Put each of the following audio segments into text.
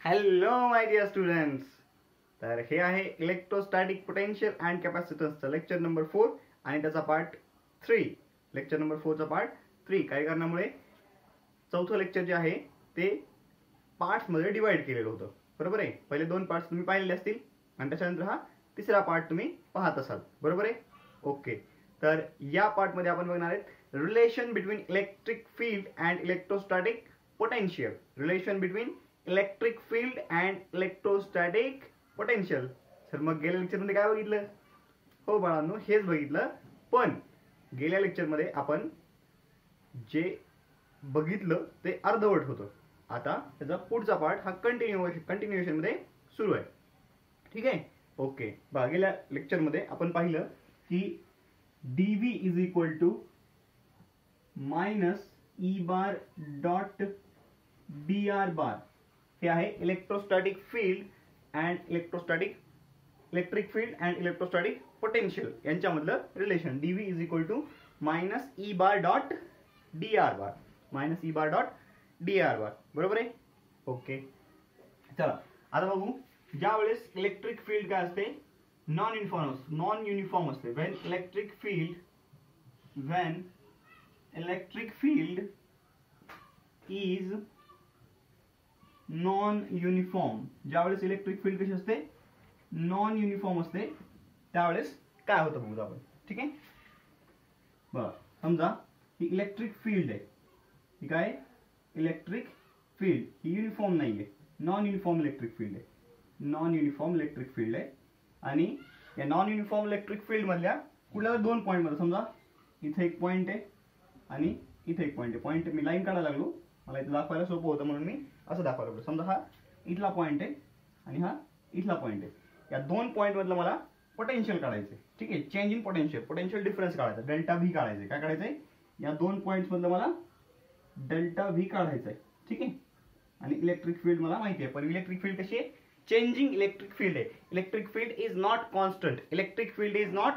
Hello my dear students. तर हे आहे इलेक्ट्रोस्टॅटिक पोटेन्शियल अँड कॅपॅसिटन्सचं लेक्चर नंबर 4 आणि त्याचा पार्ट 3. लेक्चर नंबर 4चा पार्ट 3 काही कारणामुळे चौथं लेक्चर जे आहे ते पार्ट्समध्ये डिवाइड केलेलं होतं. बरोबर आहे. पहिले 2 पार्ट्स तुम्ही पाहिलेले असतील आणि त्याच्यानंतर हा तिसरा पार्ट तुम्ही पाहत असाल. बरोबर आहे. ओके. तर या पार्टमध्ये आपण बघणार आहेत relation between electric field and electrostatic potential. Relation between electric field and electrostatic potential. Sir मग गेल्या लेक्चरमध्ये काय बघितलं? हो बाळांनो, हेच बघितलं. पण गेल्या लेक्चरमध्ये आपण जे बघितलं ते अर्धवट होतं. आता त्याचा पुढचा पार्ट हा कंटिन्युएशन मध्ये सुरू आहे. ठीक आहे. ओके. बघा, गेल्या लेक्चरमध्ये आपण पाहिलं की dv is equal to minus E bar dot D R bar. हे आहे electrostatic field and electric field and electrostatic potential यांच्यामधलं relation. dv is equal to minus E bar dot D R bar. Minus E bar dot D R bar. बरोबर आहे. Okay. चला आता बघू. ज्या वेळेस इलेक्ट्रिक फील्ड काय असते? नॉन युनिफॉर्म असते. When electric field is non uniform. ज्यावेळेस इलेक्ट्रिक फील्ड कशी असते? नॉन युनिफॉर्म असते. त्यावेळेस काय होतं बघू आपण. ठीक आहे. बघा, समजा ही इलेक्ट्रिक फील्ड आहे. ही काय? इलेक्ट्रिक फील्ड ही युनिफॉर्म नाहीये. नॉन युनिफॉर्म इलेक्ट्रिक फील्ड आहे. नॉन युनिफॉर्म इलेक्ट्रिक फील्ड आहे. आणि या नॉन युनिफॉर्म इलेक्ट्रिक फील्ड मधल्या कुठल्या 2 पॉईंट मध्ये, समजा इथे एक पॉईंट आहे आणि इथे एक पॉईंट आहे. पॉईंट मी लाईन काढायला लागलो, मला इथे दाखवायला सोपं होतं म्हणून मी असं दाखवायला लागलो. समजा हा इथला पॉईंट आहे आणि हा इथला पॉईंट आहे. या 2 पॉईंट मधलं मला पोटेन्शियल काढायचं. ठीक आहे. चेंज इन पोटेन्शियल डिफरन्स काढायचा. डेल्टा व्ही काढायचं. काय काढायचंय? या 2 पॉईंट्स मधलं मला डेल्टा व्ही काढायचा आहे. ठीक आहे. आणि इलेक्ट्रिक फील्ड मला माहिती आहे, पण इलेक्ट्रिक फील्ड कशी आहे? चेंजिंग इलेक्ट्रिक फील्ड आहे. Electric field is not constant. Electric field is not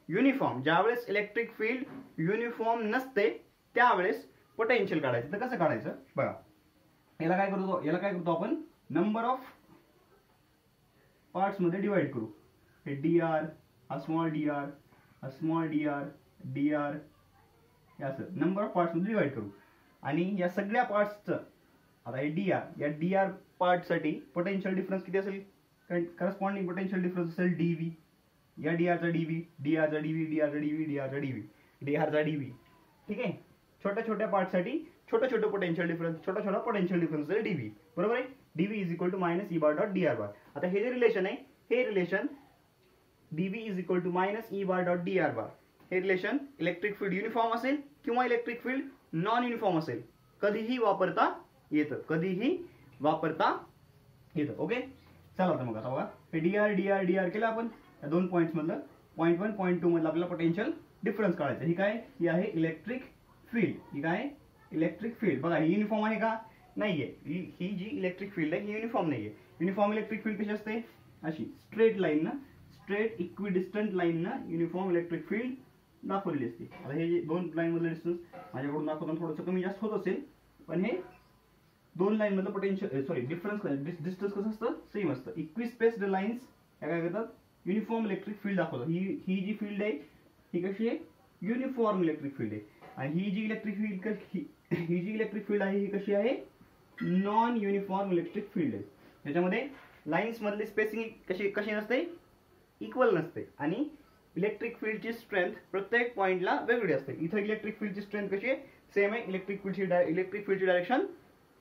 uniform. ज्यावेळेस इलेक्ट्रिक फील्ड युनिफॉर्म नसते त्यावेळेस पोटेन्शियल काढायचं. तर कसं काढायचं बघा. याला काय करतो आपण? नंबर ऑफ पार्ट्स मध्ये डिवाइड करू. हे डी आर, हा स्मॉल डी आर, हा small D R, D R, असं नंबर ऑफ पार्ट्स मध्ये डिवाइड करू. आणि या सगळ्या पार्ट्सचं आता हे डी आर, या डी आर पार्ट साठी पोटेन्शियल डिफरन्स किती असेल? करस्पॉन्डिंग पोटेन्शियल डिफरन्स असेल डीव्ही. या डी आरचा डीव्ही, डी आरचा डीव्ही, डी आरचा डीव्ही, डी आरचा डीव्ही, डी आरचा डीव्ही. ठीक आहे. छोट्या पार्ट साठी छोटं पोटेन्शियल डिफरन्स, छोटा पोटेन्शियल डिफरन्स असेल डीव्ही. बरोबर आहे. D v is equal to minus E bar dot D R bar. आता हे जे रिलेशन आहे, हे relation d v is equal to minus E bar dot D R bar, हे रिलेशन इलेक्ट्रिक फील्ड युनिफॉर्म असेल किंवा इलेक्ट्रिक फील्ड नॉन युनिफॉर्म असेल, कधीही वापरता येतं. ओके. चला आता मग आता बघा, हे डी आर केलं आपण. या 2 पॉईंट्स मधलं पॉईंट 1 पॉईंट 2 मधलं आपल्याला पोटेन्शियल डिफरन्स काढायचं. ही काय? ही आहे इलेक्ट्रिक फील्ड. ही काय? Electric field. बघा, ही युनिफॉर्म आहे का? नाहीये. ही जी इलेक्ट्रिक फील्ड आहे ही युनिफॉर्म नाहीये. युनिफॉर्म इलेक्ट्रिक फील्ड कशी असते? अशी स्ट्रेट लाईन ना, स्ट्रेट इक्विडिस्टंट लाईन ना युनिफॉर्म इलेक्ट्रिक फील्ड दाखवलेली असते. आता हे जे 2 लाईन मधलं डिस्टन्स माझ्याकडून दाखवताना थोडंसं कमी जास्त होत असेल, पण हे 2 लाईन मधलं पोटेन्शियल डिस्टन्स कसं असतं? सेम असतं. इक्विस्पेस्ड लाईन्स या काय करतात? युनिफॉर्म इलेक्ट्रिक फील्ड दाखवतात. ही जी फील्ड आहे ही कशी आहे? युनिफॉर्म इलेक्ट्रिक फील्ड आहे. आणि ही जी इलेक्ट्रिक फील्ड आहे ही कशी आहे? नॉन युनिफॉर्म इलेक्ट्रिक फील्ड आहे. त्याच्यामध्ये लाईन्स मधली स्पेसिंग कशी नसते? इक्वल नसते. आणि इलेक्ट्रिक फील्डची स्ट्रेंथ प्रत्येक पॉइंटला वेगळी असते. इथं इलेक्ट्रिक फील्डची स्ट्रेंथ कशी आहे? सेम आहे. इलेक्ट्रिक फील्डची डायरेक्शन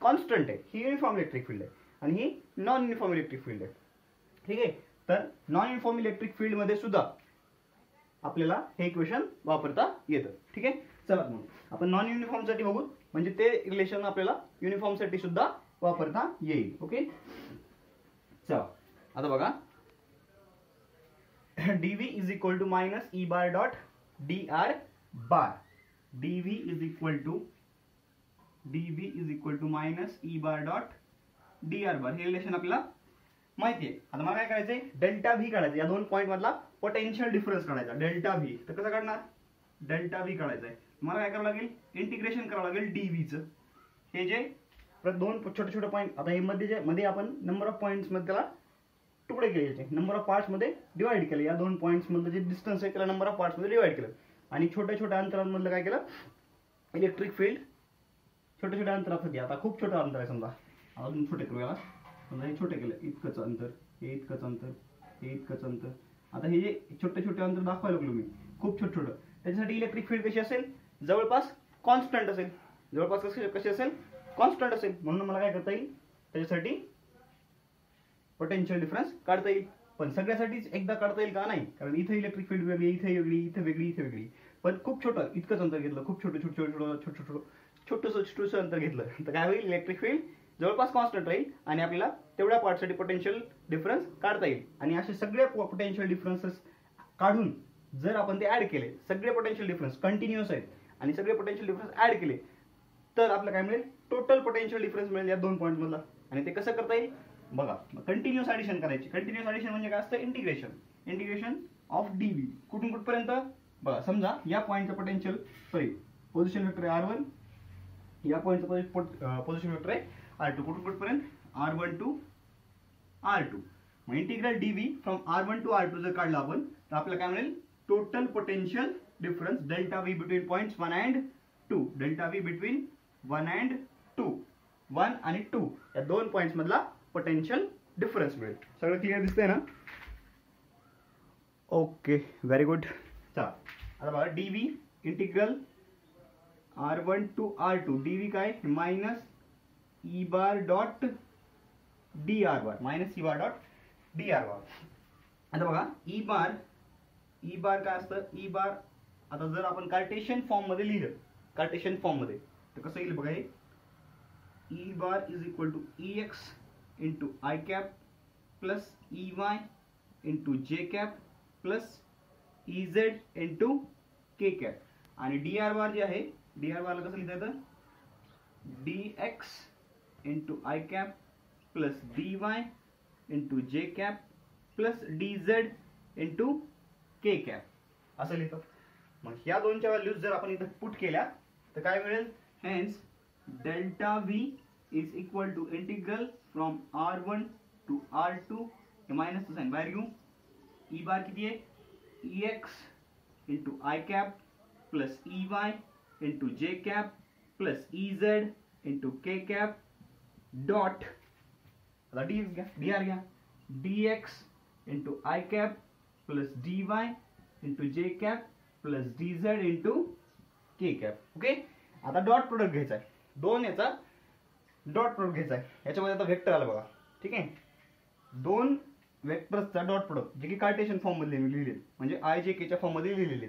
कॉन्स्टंट आहे. ही युनिफॉर्म इलेक्ट्रिक फील्ड आहे आणि ही नॉन युनिफॉर्म इलेक्ट्रिक फील्ड आहे. ठीक आहे. तर नॉन युनिफॉर्म इलेक्ट्रिक फील्ड मध्ये सुद्धा आपल्याला हे इक्वेशन वापरता येतं. ठीक आहे. चला मग आपण नॉन युनिफॉर्म साठी बघू, म्हणजे ते रिलेशन आपल्याला युनिफॉर्म साठी सुद्धा वापरता येईल. ओके. चला आता बघा, dv is equal to minus E bar dot D R bar. dv is equal to minus E bar dot D R bar. हे रिलेशन आपल्याला माहिती आहे. आता मला काय करायचंय? डेल्टा व्ही काढायचं. या 2 पॉईंट मधला पोटेन्शियल डिफरन्स काढायचा. Delta V. तर कसं काढणार? डेल्टा व्ही काढायचंय. मला काय करावं लागेल? इंटिग्रेशन करावं लागेल डीव्हीचं. हे जे दोन छोटे छोटे पॉईंट, आता हे मध्ये आपण नंबर ऑफ पॉईंट्स मध्ये त्याला तुकडे केले, नंबर ऑफ पार्ट्स मध्ये डिवाइड केले. या 2 पॉईंट्स मधलं जे डिस्टन्स आहे त्याला नंबर ऑफ पार्ट्स मध्ये डिवाइड केलं आणि छोट्या छोट्या अंतरांमधलं काय केलं, इलेक्ट्रिक फील्ड छोट्या छोट्या अंतरात होती. आता खूप छोटं अंतर आहे, समजा अजून छोटे करू याला, समजा हे छोटे केलं, इतकंच अंतर, हे इतकंच अंतर, हे इतकंच अंतर. आता हे जे छोटे छोटे अंतर दाखवायला लागलो मी, खूप छोटं छोटं, त्याच्यासाठी इलेक्ट्रिक फील्ड कशी असेल, जवळपास कॉन्स्टंट असेल. जवळपास कशी असेल, कॉन्स्टंट असेल. म्हणून मला काय करता येईल, त्याच्यासाठी पोटेन्शियल डिफरन्स काढता येईल. पण सगळ्यासाठीच एकदा काढता येईल का, नाही, कारण इथे इलेक्ट्रिक फील्ड वेगळी, इथे वेगळी, इथे वेगळी, इथे वेगळी. पण खूप छोटं इतकंच अंतर घेतलं, खूप छोटंसं अंतर घेतलं, तर काय होईल, इलेक्ट्रिक फील्ड जवळपास कॉन्स्टंट राहील आणि आपल्याला तेवढ्या पार्टसाठी पोटेन्शियल डिफरन्स काढता येईल. आणि असे सगळे पोटेन्शियल डिफरन्सेस काढून जर आपण ते ऍड केले, सगळे पोटेन्शियल डिफरन्स कंटिन्युअस आहेत आणि सगळे पोटेन्शियल डिफरन्स ऍड केले, तर आपल्याला काय मिळेल, टोटल पोटेन्शियल डिफरन्स मिळेल या 2 पॉईंट मधला. आणि ते कसं करता येईल बघा, कंटिन्युअस ऍडिशन करायची. कंटिन्युअस ऍडिशन म्हणजे काय असतं, इंटिग्रेशन ऑफ डीव्ही. कुठून कुठपर्यंत बघा, समजा या पॉईंटचं पोटेन्शियल, सॉरी पोझिशन वेक्टर आहे R1, या पॉईंटचं पोझिशन वेक्टर आहे R2. कुठून कुठपर्यंत, R1 टू R2. मग integral DV from R1 to R2 जर काढलं आपण, तर आपल्याला काय मिळेल, total potential difference delta V between points 1 and 2. Delta V between 1 and 2, 1 आणि 2 या 2 पॉइंट्स मधला पोटेन्शियल डिफरन्स मिळेल. सगळं क्लिअर दिसतंय ना? Okay, very good. चला आता बघा, DV integral R1 to R2, DV काय, minus E bar dot D R bar, minus E bar dot D R bar. आता बघा, ई बार काय असतं, ई बार आता जर आपण कार्टेशियन फॉर्म मध्ये लिहिलं, कार्टेशियन फॉर्म मध्ये, तर कसं येईल बघा, हे E bar is equal to E x into I cap plus E Y into जे cap plus E Z into के कॅप. आणि डी आर बार जे आहे, डी आर बारला कसं लिहिता येतं, d x into I cap plus D Y into जे cap plus d Z into के cap असं लिहितो. मग ह्या दोनच्या व्हॅल्यूज जर आपण इथं पुट केल्या तर काय मिळेल, hence delta V is equal to integral from R1 to R2, हे मायनसचं साइन बाहेर घेऊ, ई बार किती आहे, E x into I cap plus E Y into जे cap plus E Z into के कॅप डॉट, आता डी आर घ्या, D x into I cap plus D Y into जे cap plus d Z into के cap. Okay, आता dot product घ्यायचा आहे, दोन याचा dot product घ्यायचा आहे. याच्यामध्ये आता वेक्टर आला बघा, ठीक आहे, दोन वेक्टर्सचा डॉट प्रोडक्ट जे की कार्टेशियन फॉर्म मध्ये लिहिलेले, म्हणजे आय जे केच्या फॉर्म मध्ये लिहिलेले,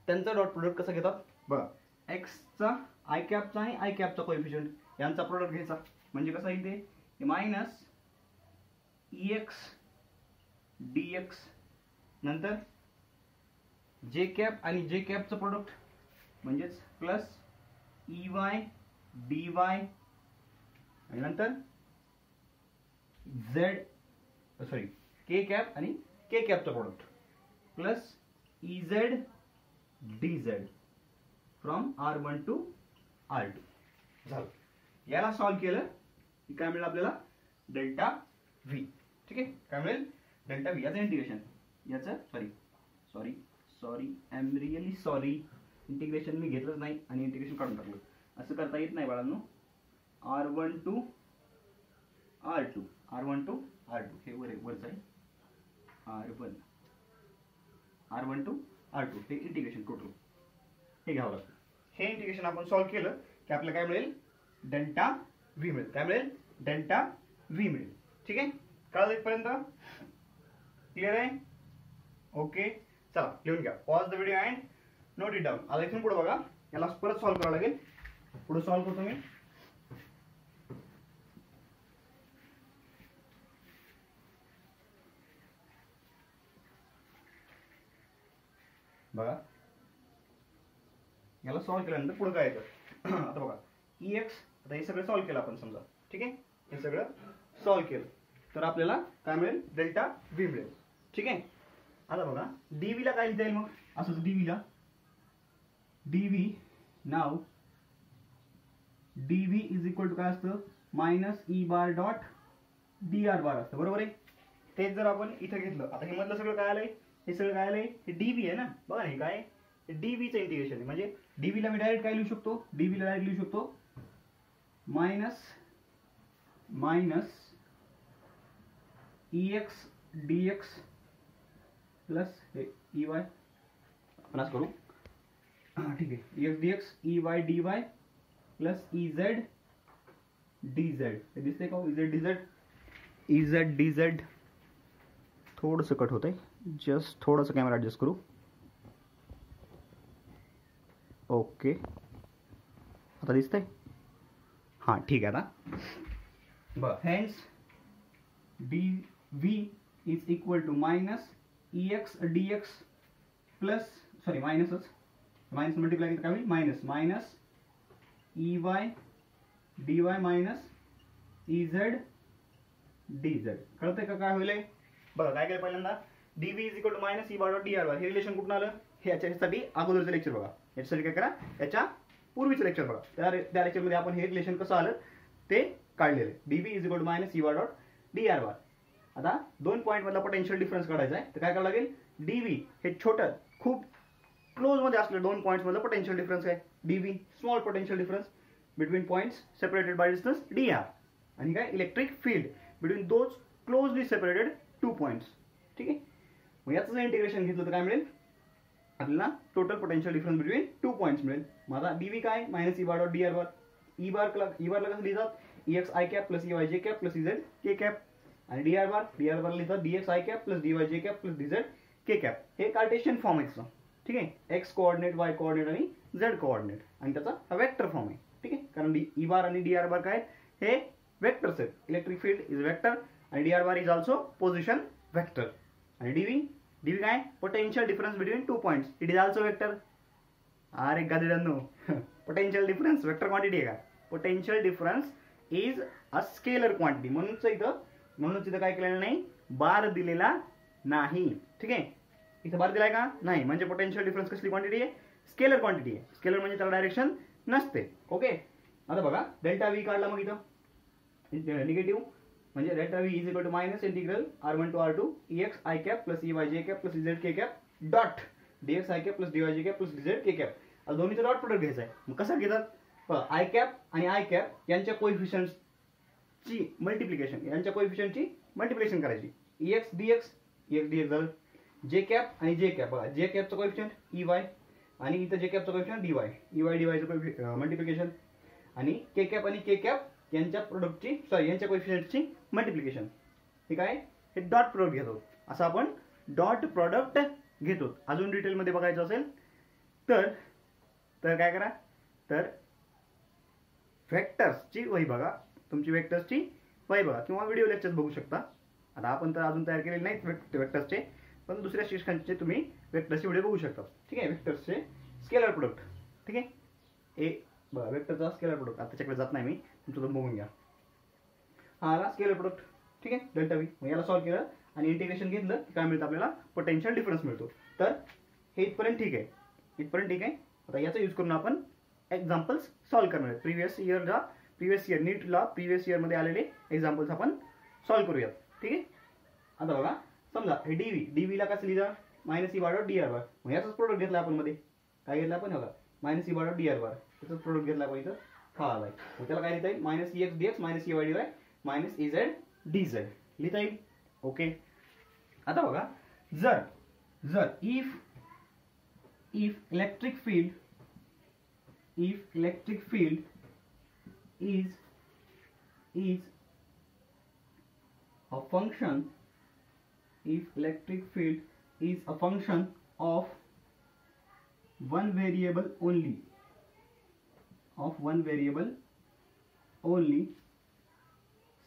त्यांचा डॉट प्रोडक्ट कसा घेतात बघा, एक्सचा आय कॅपचा आणि आय कॅपचा कोएफिशियंट यांचा प्रोडक्ट घ्यायचा, म्हणजे कसं येईल ते, minus E x D X, नंतर जे कॅप आणि जे कॅपचं प्रोडक्ट म्हणजेच plus E Y D Y, आणि नंतर झेड, सॉरी के कॅप आणि के कॅपचं product plus E Z D Z from R1 to R2 झालं. याला सॉल्व्ह केलं की काय मिळेल आपल्याला, डेल्टा व्ही. ठीक आहे, काय मिळेल, डेल्टा व्ही. याचं इंटिग्रेशन, याचं sorry I am really sorry, integration मी घेतलंच नाही आणि इंटिग्रेशन काढून टाकलं. असं करता येत नाही बाळांनो. R1 to R2, R1 to R2 हे वरचं आहे, R1 टू R2 हे इंटिग्रेशन टोटल हे घ्यावं लागतं. हे इंटिग्रेशन आपण सॉल्व्ह केलं की आपल्याला काय मिळेल, डेल्टा व्ही मिळेल. काय मिळेल, डेल्टा व्ही मिळेल. ठीक आहे, कळलं इथपर्यंत, क्लिअर आहे? ओके, चला लिहून घ्या, pause the video and note it down. आता इथून पुढे बघा, याला परत सॉल्व्ह करावं लागेल. पुढे सॉल्व्ह करतो मी. बघा, याला सॉल्व्ह केल्यानंतर पुढे काय येतं आता बघा, ई एक्स, आता हे सगळं सॉल्व्ह केलं आपण समजा, ठीक आहे, हे सगळं सॉल्व्ह केलं तर आपल्याला काय मिळेल, डेल्टा व्ही मिळेल. ठीक आहे, आता बघा डीव्ही ला काय लिहिता येईल मग, असंच डीव्ही ला, डीव्ही नाव dv इज इक्वल टू काय असतं minus E bar dot D R bar असतं, बरोबर आहे. तेच जर आपण इथं घेतलं, आता हे मधलं सगळं काय आलंय, हे सगळं काय आलंय, हे डीव्ही आहे ना, बघा हे काय डीव्हीचं इंटिग्रेशन आहे. म्हणजे डीव्हीला मी डायरेक्ट काय लिहू शकतो, डीव्हीला डायरेक्ट लिहू शकतो minus X dx plus E Y, आपण असं करू, ठीक आहे, X dx E Y dy plus E Z dz. हे दिसतंय का, ई झेड dz थोडंसं कट होतंय, जस्ट थोडंसं कॅमेरा ॲडजस्ट करू. ओके, आता दिसतंय, हां ठीक आहे. आता बरं, hence dv is equal to minus X dx plus, sorry मायनसच, मायनस मल्टिप्लाय काय होईल, minus E Y D Y minus E Z dz. कळतंय का काय होईल. बघा काय केलं पहिल्यांदा, dv is equal to minus E bar dot D R bar. हे रिलेशन कुठून आलं, हे याच्यासाठी अगोदरचं लेक्चर बघा, याच्यासाठी काय करा, याच्या पूर्वीचं लेक्चर बघा, त्या लेक्चरमध्ये आपण हे रिलेशन कसं आलं ते काढलेलं आहे. dv is equal to minus E bar dot D R bar. आता दोन पॉईंट मधला पोटेन्शियल डिफरन्स काढायचा आहे, तर काय करावं लागेल, dv हे छोटं खूप क्लोज मध्ये असलेलं दोन पॉईंट्स मधलं पोटेन्शियल डिफरन्स आहे. dv small potential difference between points separated by distance dr, आणि काय electric field between those closely separated to points. ठीक आहे, मग याचं इंटिग्रेशन घेतलं तर काय मिळेल आपल्याला, total potential difference between two points मिळेल. माझा dv काय minus E bar dot D R bar. E बारला कसं लिहितात, X I cap plus E Y जे cap plus E Z K cap, आणि डी आर बार लिहितात dx I cap plus D Y जे cap plus dz K cap. हे Cartesian form आहे, ठीक आहे, एक्स कोऑर्डिनेट वाय कोऑर्डिनेट आणि Z coordinate, आणि त्याचा वेक्टर फॉर्म आहे. ठीक आहे, कारण ई बार आणि डी आर बार काय हे वेक्टर्स आहेत. इलेक्ट्रिक फील्ड इज वेक्टर आणि D R bar is also position vector. आणि dv काय potential difference between two points, it is also vector. अरे गादीडांनो, पोटेन्शियल डिफरन्स वेक्टर क्वांटिटी आहे का, potential difference is a scalar quantity. म्हणूनच इथं काय केलेलं नाही, बार दिलेला नाही. ठीक आहे, इथं बार दिलाय का नाही, म्हणजे पोटेन्शियल डिफरन्स कसली क्वांटिटी आहे, स्केलर क्वांटिटी आहे. स्केलर म्हणजे त्याला डायरेक्शन नसते. ओके, आता बघा डेल्टा व्ही काढला, मग इथं निगेटिव्ह म्हणजे delta V is equal to minus integral r1 to r2 X I cap plus E Y जे cap plus E Z K cap dot dx I cap plus D Y जे cap plus dz K cap. आता दोन्हीचं dot product घ्यायचं आहे. मग कसं घेतात, I cap आणि आय कॅप यांच्या कोएफिशियंटची मल्टिप्लिकेशन करायची. एक्स dx झालं, जे कॅप आणि जे कॅप, बघा जे कॅपचं कोएफिशियंट ई वाय आणि इथं जे कॅपचं coefficient D Y, E Y D वायचं मल्टिप्लिकेशन, आणि के कॅप आणि के कॅप यांच्या प्रोडक्टची, सॉरी यांच्या कोएफिशियंटची मल्टिप्लिकेशन. हे काय, हे डॉट प्रोडक्ट घेतो. असं आपण डॉट प्रोडक्ट घेतो. अजून डिटेलमध्ये बघायचं असेल तर काय करा, तर वेक्टर्सची वही बघा, तुमची वेक्टर्सची वही बघा, किंवा व्हिडिओ लेक्चर्स बघू शकता. आता आपण तर अजून तयार केलेले नाहीत वेक्टर्सचे, पण दुसऱ्या शिक्षकांचे तुम्ही वेक्टर्सचे व्हिडिओ बघू शकता. ठीक आहे, वेक्टर्सचे स्केलर प्रोडक्ट. ठीक आहे, बघा वेक्टरचा स्केलर प्रोडक्ट, आता त्याच्याकडे जात नाही मी, तुमचं बघून घ्या. हा आला स्केलर प्रोडक्ट. ठीक आहे, डेल्टा व्ही. मग याला सॉल्व्ह केलं आणि इंटिग्रेशन घेतलं की काय मिळतं आपल्याला, पोटेन्शियल डिफरन्स मिळतो. तर हे इथपर्यंत ठीक आहे. आता याचा यूज करून आपण एक्झाम्पल्स सॉल्व्ह करणार आहेत. प्रिव्हियस इयर नीटला प्रिव्हियस इयरमध्ये आलेले एक्झाम्पल्स आपण सॉल्व्ह करूयात. ठीक आहे, आता बघा समजा हे डीव्हीला कसं लिहिलं, minus E bar dot D R bar. मग याचाच प्रोडक्ट घेतला आपण मध्ये, काय घेतला आपण बघा, minus E bar dot D R bar, त्याचाच प्रोडक्ट घेतला आपण इथं हा आलाय. मग त्याला काय लिहिता येईल, minus E x d x minus E Y D Y minus E Z dz लिहिता येईल. ओके, आता बघा जर if electric field is a function, if electric field is a function of one variable only,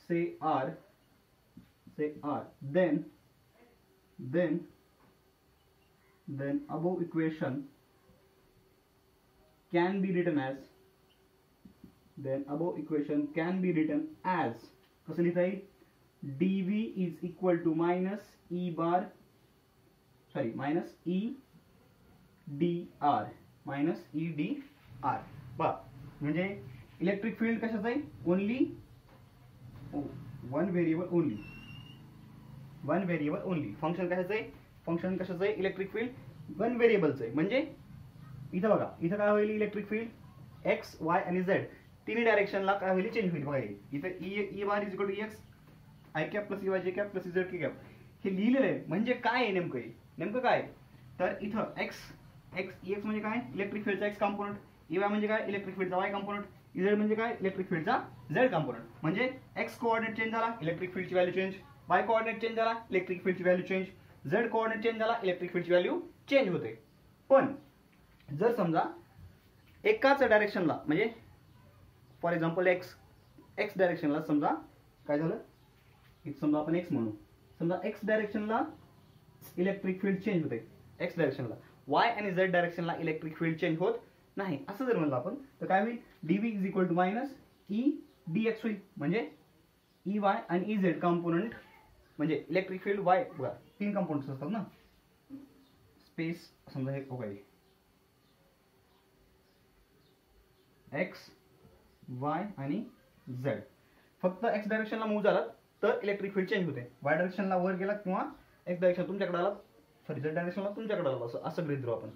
say r, then above equation can be written as, कसं लिहिता येईल, dv is equal to minus e dr, बा म्हणजे electric field कशाचं आहे? Only one variable only. One variable only. Function कशाचं आहे? Function कशाचं आहे? इलेक्ट्रिक फील्ड वन व्हेरिएबलचं आहे. म्हणजे इथं बघा, इथं काय होईल? इलेक्ट्रिक फील्ड एक्स, वाय आणि झेड तिन्ही डायरेक्शनला काय होईल? चेंज होईल. बघा इथं E bar is equal to x I cap plus E Y जे कॅप प्लस झेड के कॅप हे लिहिलेलं आहे. म्हणजे काय आहे नेमकं? नेमकं काय? तर इथं एक्स म्हणजे काय? इलेक्ट्रिक फील्डचा एक्स कंपोनंट. ई वाय म्हणजे काय? इलेक्ट्रिक फील्डचा वाय कंपोनंट. झेड म्हणजे काय? इलेक्ट्रिक फील्डचा झेड कंपोनंट. म्हणजे एक्स कोऑर्डिनेट चेंज झाला, इलेक्ट्रिक फील्डची value change. Y coordinate change झाला, इलेक्ट्रिक फील्डची value change. Z coordinate change झाला, इलेक्ट्रिक फील्डची व्हॅल्यू चेंज होते. पण जर समजा एकाच डायरेक्शनला म्हणजे फॉर एक्झाम्पल एक्स डायरेक्शनला समजा काय झालं? इथं समजा आपण एक्स म्हणू. समजा एक्स डायरेक्शनला इलेक्ट्रिक फील्ड चेंज होते एक्स डायरेक्शनला. वाय आणि झेड डायरेक्शनला इलेक्ट्रिक फील्ड चेंज होत नाही. असं जर म्हणलं आपण तर काय होईल? D v is equal to minus E d x होईल. म्हणजे ई वाय आणि ई झेड कंपोनंट म्हणजे इलेक्ट्रिक फील्ड वाय बघा तीन कंपोनंट्स असतात ना. स्पेस समजा हे काय एक्स वाय आणि झेड. फक्त एक्स डायरेक्शनला मूव्ह झाला तर इलेक्ट्रिक फील्ड चेंज होते. वाय डायरेक्शनला वर गेला किंवा एक्स डायरेक्शन तुमच्याकडे आला, सॉरी झेड डायरेक्शनला तुमच्याकडे आला, असं गृहीत धरू आपण.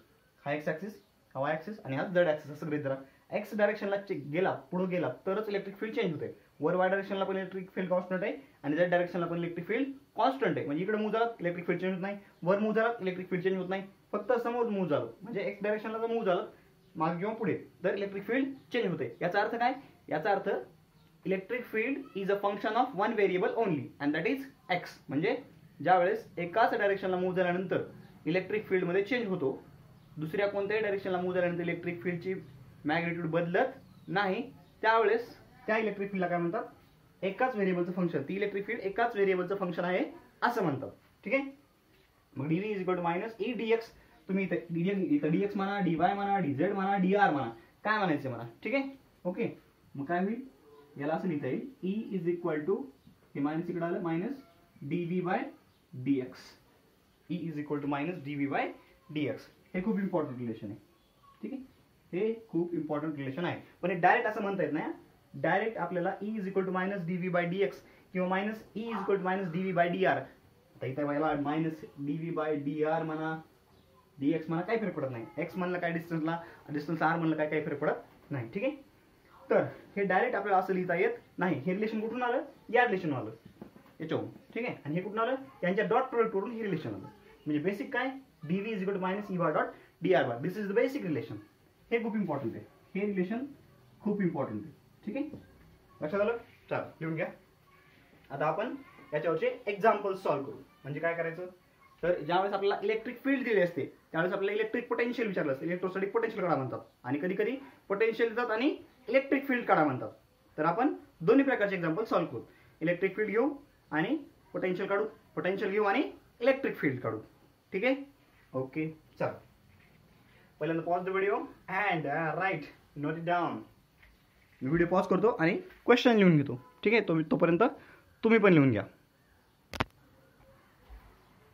हा एक्स ऍक्सिस, हा वाय ऍक्सिस आणि हा झेड ऍक्सिस असं गृहीत धरा. एक्स डायरेक्शनला गेला, पुढे गेला तरच इलेक्ट्रिक फील्ड चेंज होते. वर वाय डायरेक्शनला पण इलेक्ट्रिक फील्ड कॉन्स्टंट आहे आणि झेड डायरेक्शनला पण इलेक्ट्रिक फील्ड कॉन्स्टंट आहे. म्हणजे इकडे मूव्ह झाला इलेक्ट्रिक फील्ड चेंज होत नाही, वर मूव्ह झाला इलेक्ट्रिक फील्ड चेंज होत नाही. फक्त समोर मूव्ह झालं म्हणजे एक्स डायरेक्शनला जर मूव्ह झालं मागे किंवा पुढे तर इलेक्ट्रिक फील्ड चेंज होते. याचा अर्थ काय? याचा अर्थ electric field is a function of one variable only and that is x. म्हणजे ज्यावेळेस एकाच डायरेक्शनला मूव्ह झाल्यानंतर इलेक्ट्रिक फील्ड मध्ये चेंज होतो, दुसऱ्या कोणत्याही डायरेक्शनला मूव्ह झाल्यानंतर इलेक्ट्रिक फील्डची मॅग्निट्यूड बदलत नाही, त्यावेळेस त्या इलेक्ट्रिक फील्डला काय म्हणतात? एकाच व्हेरिएबलचं फंक्शन. ती इलेक्ट्रिक फील्ड एकाच व्हेरिएबलचं फंक्शन आहे असं म्हणतात. ठीक आहे. मग d v is equal to minus E d x. तुम्ही इथं डी एक्स म्हणा, डी वाय म्हणा, डी झेड म्हणा, डी आर म्हणा, काय म्हणायचं म्हणा. ठीक आहे. ओके. मग काय होईल? याला असं लिहिता येईल ई इज इक्वल टू हे मायनस इकडे आलं minus D V by D x. E is equal to minus D V by D x. हे खूप इम्पॉर्टंट रिलेशन आहे. ठीक आहे. हे खूप इम्पॉर्टंट रिलेशन आहे. पण हे डायरेक्ट असं म्हणता येत नाही. डायरेक्ट आपल्याला E is equal to minus D V by D X किंवा minus E is equal to minus D V by D R. आता इथे मला minus D V by D R म्हणा, डी एक्स म्हणा, काही फरक पडत नाही. एक्स म्हणलं काय डिस्टन्स आर म्हणलं काय काही फरक पडत नाही. ठीक आहे. तर हे डायरेक्ट आपल्याला असं लिहिता येत नाही. हे रिलेशन कुठून आलं? या रिलेशन आलं याच्यावरून. ठीक आहे. आणि हे कुठून आलं? यांच्या डॉट प्रोडक्ट वरून हे रिलेशन आलं. म्हणजे बेसिक काय? D v is equal to minus E bar dot D R bar. This is the basic relation. हे खूप इम्पॉर्टंट आहे. हे रिलेशन खूप इम्पॉर्टंट आहे. ठीक आहे. लक्षात आलं? चला लिहून घ्या. आता आपण याच्यावरचे एक्झाम्पल सॉल्व्ह करू. म्हणजे काय करायचं? तर ज्यावेळेस आपल्याला इलेक्ट्रिक फील्ड दिली असते त्यावेळेस आपल्याला इलेक्ट्रिक पोटेन्शियल विचारलं असतं. इलेक्ट्रोस्टॅटिक पोटेन्शियल काढा म्हणतात आणि कधी कधी पोटेन्शियल देतात आणि इलेक्ट्रिक फील्ड काढा म्हणतात. तर आपण दोन्ही प्रकारचे एक्झाम्पल सॉल्व्ह करू. इलेक्ट्रिक फील्ड घेऊ आणि पोटेन्शियल काढू, पोटेन्शियल घेऊ आणि इलेक्ट्रिक फील्ड काढू. ठीक आहे. ओके. चला पहिल्यांदा pause the video and write note it down. मी व्हिडिओ पॉज करतो आणि क्वेश्चन लिहून घेतो. ठीक आहे. तोपर्यंत तुम्ही पण लिहून घ्या.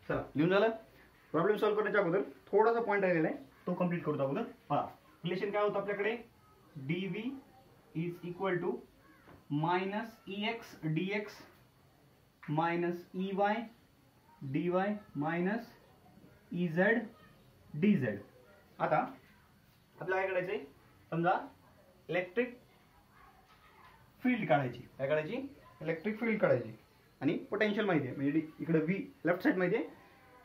चला लिहून झालं. प्रॉब्लेम सॉल्व्ह करण्याच्या अगोदर थोडासा पॉईंट राहिलेला आहे तो कम्प्लीट करतो अगोदर. हा रिलेशन काय होतं आपल्याकडे? D v is equal to minus E x D x minus E Y D Y minus E Z D z. आता आपल्याला काय करायचंय? समजा इलेक्ट्रिक फील्ड काढायची. काय काढायची? इलेक्ट्रिक फील्ड काढायची आणि पोटेन्शियल माहिती आहे. म्हणजे इकडे व्ही लेफ्ट साईड माहिती आहे,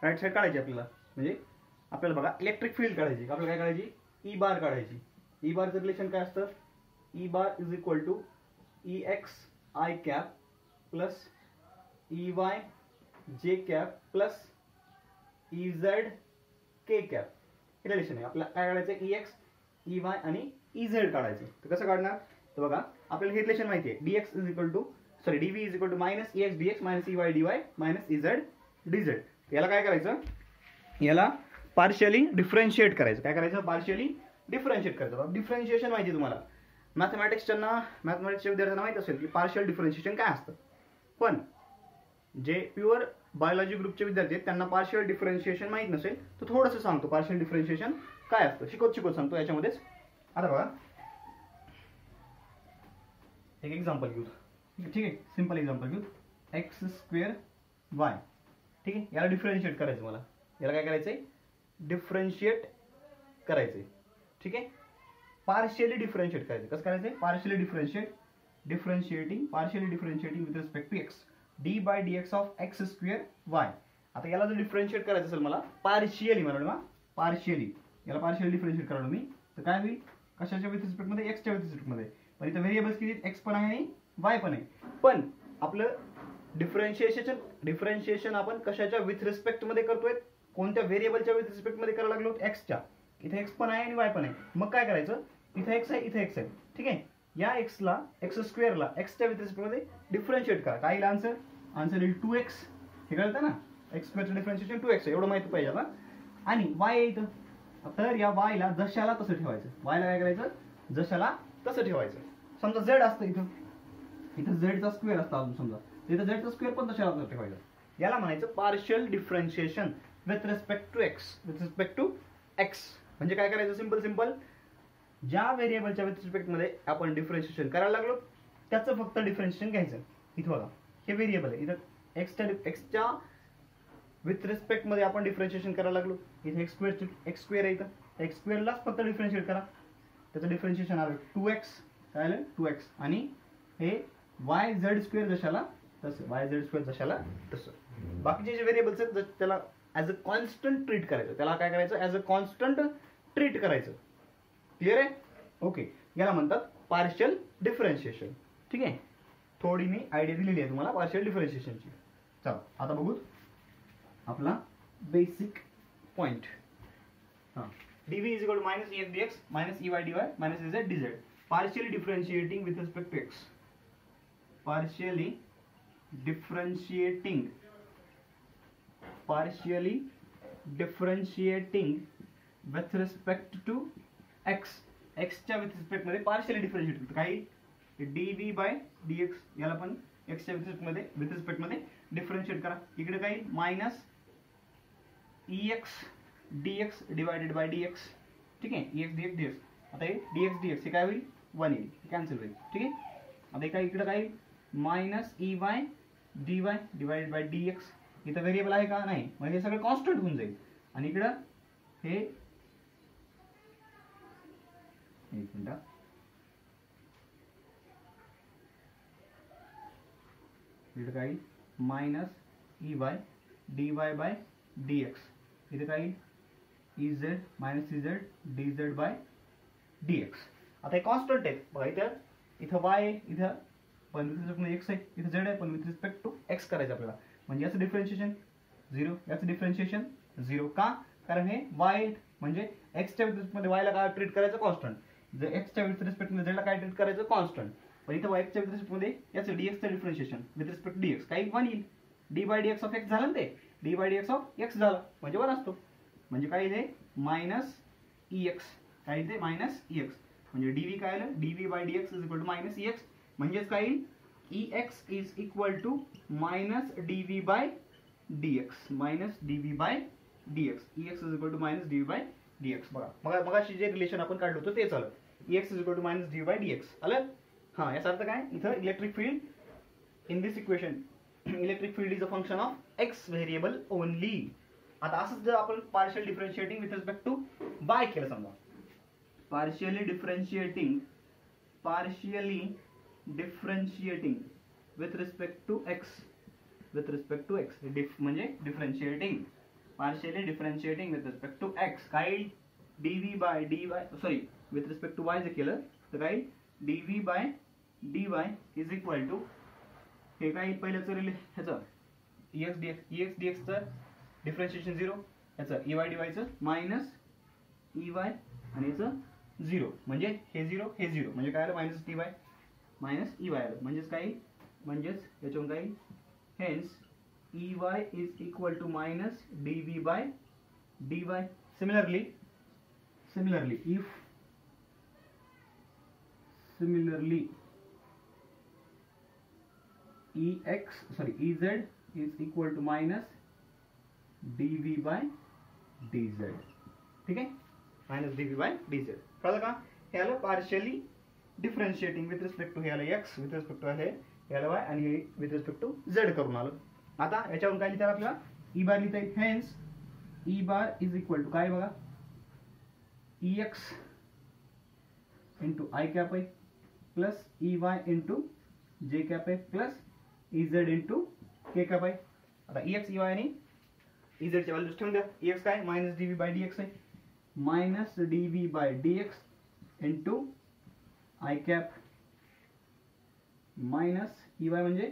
राईट साईड काढायची आपल्याला. म्हणजे आपल्याला बघा इलेक्ट्रिक फील्ड काढायची. आपल्याला काय काढायची? ई बार काढायची. ई बारचं रिलेशन काय असतं? E bar is equal to E x I cap plus E Y जे कॅप प्लस ई झेड के कॅप. हे रिलेशन आहे. आपल्याला काय काढायचं? ई एक्स ई वाय आणि ई झेड काढायचं. तर कसं काढणार? तर बघा आपल्याला हे रिलेशन माहिती आहे. D x is equal to d v is equal to minus E x D x minus E Y D Y minus E Z D z. याला काय करायचं? याला पार्शियली डिफरन्शिएट करायचं. काय करायचं? पार्शियली डिफरन्शिएट करायचं. डिफरन्शिएशन माहिती आहे तुम्हाला. मॅथमॅटिक्सच्या विद्यार्थ्यांना माहिती असेल की पार्शियल डिफरन्शिएशन काय असतं. पण जे प्युअर बायोलॉजी ग्रुपचे विद्यार्थी आहेत त्यांना पार्शियल डिफरन्शिएशन माहित नसेल तर थोडंसं सांगतो पार्शियल डिफरन्शिएशन काय असतं. शिकवत सांगतो याच्यामध्येच. आता बघा एक एक्झाम्पल घेऊ, ठीक आहे, सिंपल एक्झाम्पल घेऊ, एक्स स्क्वेअर वाय, ठीक आहे, याला डिफरन्शिएट करायचं मला, याला काय करायचंय, डिफरन्शिएट करायचंय, ठीक आहे, पार्शियली डिफरन्शिएट करायचं. कसं करायचंय, partially differentiating with respect to x, d by D x of x square y. आता याला जर डिफरन्शिएट करायचं असेल मला पार्शियली, म्हणा पार्शियली, याला पार्शियली डिफरन्शिएट करायला मी, तर काय होईल, कशाच्या विथ रिस्पेक्ट मध्ये, एक्सच्या विथ रिस्पेक्ट मध्ये. पण इथं व्हेरिएबल्स किती, एक्स पण आहे आणि वाय पण आहे. पण आपलं डिफरन्शिएशन आपण कशाच्या विथ रिस्पेक्ट मध्ये करतोय, कोणत्या व्हेरिएबलच्या विथ रिस्पेक्ट मध्ये करायला लागलो, एक्सच्या. इथे एक्स पण आहे आणि वाय पण आहे. मग काय करायचं, इथे एक्स आहे, इथे एक्स आहे, ठीक आहे, या एक्सला, एक्स स्क्वेअरला एक्सच्या विथ रिस्पेक्ट मध्ये डिफरन्शिएट करा. काय येईल आन्सर, आन्सर येईल 2x. हे कळतं ना, एक्स स्क्वेअरचं डिफरन्शिएशन 2x एवढं माहिती पाहिजे ना. आणि वाय आहे इथं, तर या वायला जशाला तसं ठेवायचं. वायला काय करायचं, जशाला तसं ठेवायचं. समजा झेड असतं इथं, इथं झेडचा स्क्वेअर असता अजून समजा, इथं झेडचा स्क्वेअर पण तशाला तसं ठेवायचं. याला म्हणायचं partial differentiation with respect to x, with respect to x. म्हणजे काय करायचं, सिंपल, ज्या व्हेरिएबलच्या विथ रिस्पेक्ट मध्ये आपण डिफरन्शिएशन करायला लागलो त्याचं फक्त डिफरन्शिएशन घ्यायचं. इथं बघा, हे व्हेरिएबल आहे, इथं एक्सच्या विथ रिस्पेक्ट मध्ये आपण डिफरन्शिएशन करायला लागलो. इथे एक्स स्क्वेअर आहे, इथं एक्स स्क्वेअरलाच फक्त डिफरन्शिएट करा, त्याचं डिफरन्शिएशन आलं 2x, काय आलं 2x. आणि हे वाय झेड स्क्वेअर जशाला तसं, वाय झेड स्क्वेअर जशाला तसं. बाकीचे जे व्हेरिएबल्स आहेत त्याला ॲज अ कॉन्स्टंट ट्रीट करायचं, त्याला काय करायचं, ॲज अ कॉन्स्टंट ट्रीट करायचं. क्लिअर आहे, ओके. याला म्हणतात पार्शियल डिफरन्शिएशन, ठीक आहे. थोडी मी आयडिया दिलेली आहे तुम्हाला पार्शियल डिफरन्शिएशनची. चला आता बघू आपला बेसिक पॉइंट. हां, dv is equal to minus ex dx minus ey dy minus ez dz, partially differentiating with respect to x, partially differentiating with respect to x, एक्सच्या विथ रिस्पेक्ट मध्ये पार्शियली डिफरन्शिएट करतो. काही dv by dx, याला पण एक्सच्या with respect मध्ये differentiate करा. इकडे काही minus ex dx divided by dx, ठीक आहे, ex dx. आता हे dx हे काय होईल, 1 येईल, कॅन्सल होईल, ठीक आहे. आता काय इकडे काय minus ey dy divided by dx. इथं व्हेरिएबल आहे का, नाही, म्हणजे हे सगळं कॉन्स्टंट होऊन जाईल. आणि इकडं हे, एक मिनिट, इकडे काय minus ey dy by dx, इथे काय ez minus ez dz by dx. आता हे कॉन्स्टंट आहे बघा, इथं y आहे, इथं पण विथ रिस्पेक्ट टू x आहे, इथं z आहे, पण विथ रिस्पेक्ट टू x करायचं आपल्याला. म्हणजे याचं डिफरन्शिएशन 0, याचं डिफरन्शिएशन 0. का, कारण हे y म्हणजे एक्सच्या विथ रिस्पेक्ट मध्ये y ला काय ट्रीट करायचं, कॉन्स्टंट. जर एक्सच्या विथ रिस्पेक्ट मध्ये z ला काय ट्रीट करायचं, कॉन्स्टंट. पण इथं y च्या विथ रिस्पेक्ट मध्ये याचं dx चं differentiation with respect to dx काही 1 येईल. d by dx of x झालं ना, ते d by dx of x झालं म्हणजे 1 असतो. म्हणजे काय इथे मायनस ex, काय इथे मायनस ex. म्हणजे dv काय आलं, dv by dx is equal to minus ex. म्हणजेच काय येईल, ex is equal to minus dv by dx, minus dv by dx. ex is equal to minus dv by dx. बघा मगाशी जे relation आपण काढलं होतं तेच आलं, ex is equal to minus dv by dx आलं. हां, याचा अर्थ काय, इथं electric field in this equation, electric field is a function of X variable only. आता असंच जर आपण partial differentiating with respect to by केलं, समजा partially differentiating with respect to x, म्हणजे differentiating, partially differentiating with respect to X, काय dv by dy, sorry with respect to y जर केलं तर काय dv by dy is equal to, हे काय पहिल्याचं ह्याचं ex dx चं डिफरन्शिएशन 0, याचं ey dy चं मायनस ey आणि याचं 0, म्हणजे हे 0 हे 0, म्हणजे काय आलं मायनस dy मायनस ey आलं. म्हणजेच काय, म्हणजेच याच्यावरून काय, hence ey is equal to minus dv by dy. Similarly, ez is equal to minus dv by dz, ठीक आहे, मायनस dv by dz. कळलं का, हे आलं partially differentiating with respect to हे आलं एक्स, विथ रिस्पेक्ट टू हे आलं वाय आणि हे विथ रिस्पेक्ट टू झेड करून आलं. आता याच्यावरून काय लिहितात आपल्याला ई बार लिहिता येईल. Hence E bar is equal to काय बघा E x into I cap आहे प्लस ई वाय इंटू जे कॅप आहे प्लस ई झेड इंटू के कॅप आहे. आता ई एक्स ई वाय आणि ई झेडच्या व्हॅल्यूज ठेवून द्या. ई एक्स काय minus D V by D X आहे, minus D V by D x into I cap minus E Y म्हणजे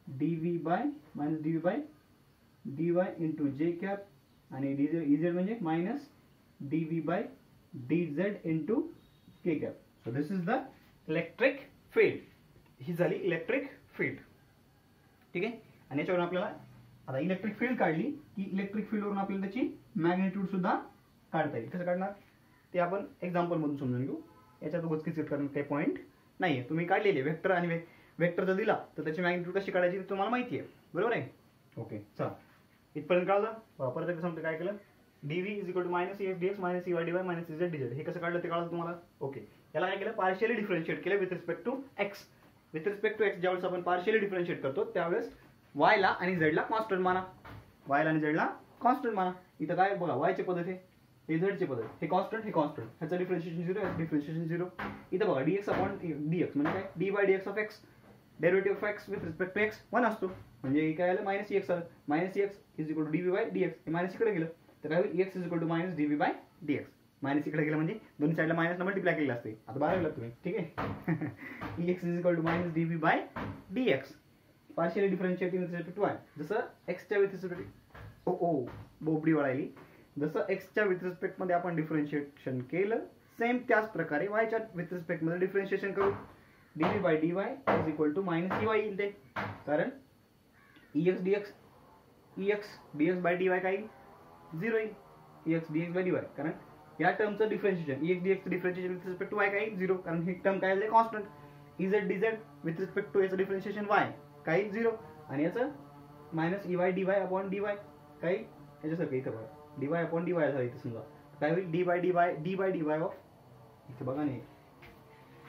D V by minus D V by D Y into जे cap आणि D Z E Z म्हणजे minus D V by D Z into K cap. So this is the electric field. ही झाली electric field. ठीक आहे. आणि याच्यावरून आपल्याला आता इलेक्ट्रिक फील्ड काढली की इलेक्ट्रिक फील्डवरून आपल्याला त्याची मॅग्नेट्यूड सुद्धा काढता येईल. कसं काढणार ते आपण एक्झाम्पल मधून समजून घेऊ. याच्यात उगाच किती करण्यात काही पॉईंट नाहीये. तुम्ही काढलेले वेक्टर आणि वेक्टर जर दिला तर त्याची मॅग्नेट्यूड कशी काढायची ते तुम्हाला माहिती आहे. बरोबर आहे. ओके चला इथपर्यंत काढलं. परत एकदा सांगतो काय केलं. dv is equal to minus x D x minus y D Y minus z D z हे कसं काढलं ते काढलं तुम्हाला. ओके याला काय केलं पार्शियली डिफरन्शिएट केलं with respect to x. With respect to x ज्यावेळेस आपण पार्शियली डिफरन्शिएट करतो त्यावेळेस y ला आणि z ला कॉन्स्टंट माना. y ला आणि z ला कॉन्स्टंट माना. इथं काय बघा y ची पद्धत आहे हे z ची पद्धत. हे कॉन्स्टंट हे कॉन्स्टंट ह्याचं डिफरन्शिएशन 0 ह्याचं डिफरन्शिएशन 0. इथं बघा dx अपॉन dx म्हणजे काय dy by dx of x. Derivative of x with respect to x 1 असतो. म्हणजे काय आलं मायनस x आलं. Minus x is equal to dv by dx. हे मायनस इकडे गेलं तर काय होईल x is equal to minus dv by dx. Minus इकडे गेलं म्हणजे दोन्ही साईडला मायनस मल्टिप्लाय केलेलं असते. आता 12 गेला तुम्ही. ठीक आहे. x is equal to minus dv by dx partially differentiating with respect to y. जसं x च्या विथ रिस्पेक्ट बोबडी वळायली. जसं x च्या विथ रिस्पेक्ट मध्ये आपण डिफरन्शिएशन केलं सेम त्याच प्रकारे y च्या विथ रिस्पेक्ट मध्ये डिफरन्शिएशन करू. dv by dy is equal to minus ey येईल ते कारण ex dx बाय dy काय 0 येईल. ex dx बाय dy कारण या टर्मचं differentiation ex dx differentiation with respect to y काय 0 कारण ही टर्म काय आहे constant. ez dz with respect to याचं डिफरन्शिएशन y काही 0 आणि याचं minus ey dy upon dy काही याच्यासारखं इथं बघा dy अपॉन dy झालं इथं समजा काय होईल d बाय dy ऑफ इथं बघा नाही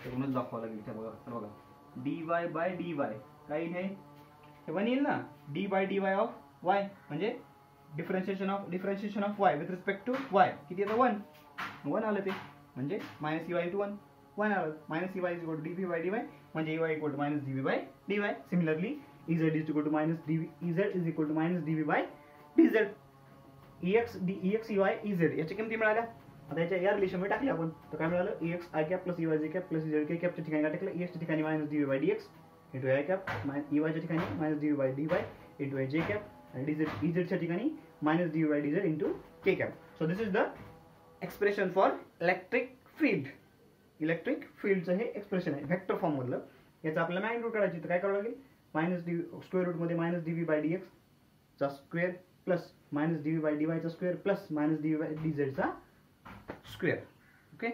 म्हणून दाखवावं लागेल. इथं बघा बघा dy बाय dy काही हे वन येईल ना d by dy of y म्हणजे differentiation of y with respect to y किती येतं 1 आलं ते म्हणजे मायनस ey इंटू 1 आलं. Minus ey is equal to dv by dy म्हणजे ey equal to minus dv by dy. Similarly ez is equal to minus dv ez is equal to minus dv by dz. ex ey ez याच्या किमती मिळाल्या. आता याच्या या relation मध्ये टाकले आपण तर काय मिळालं ex i cap plus ey j cap plus z k कॅपच्या ठिकाणी काय टाकलं ex च्या ठिकाणी minus dv by dx into i cap ey च्या ठिकाणी minus dv by dy into j cap आणि dz च्या ठिकाणी minus dv by dz into k cap. So this is the expression for electric field. Electric फील्डचं हे expression आहे vector form मधलं. याचं आपल्याला मॅग्निट्यूड काढायची तर काय करावं लागेल मायनस डी स्क्वेअर रूट मध्ये मायनस dv बाय dx चा square plus minus dv by dy चा square plus minus dv by dz चा स्क्वेअर. ओके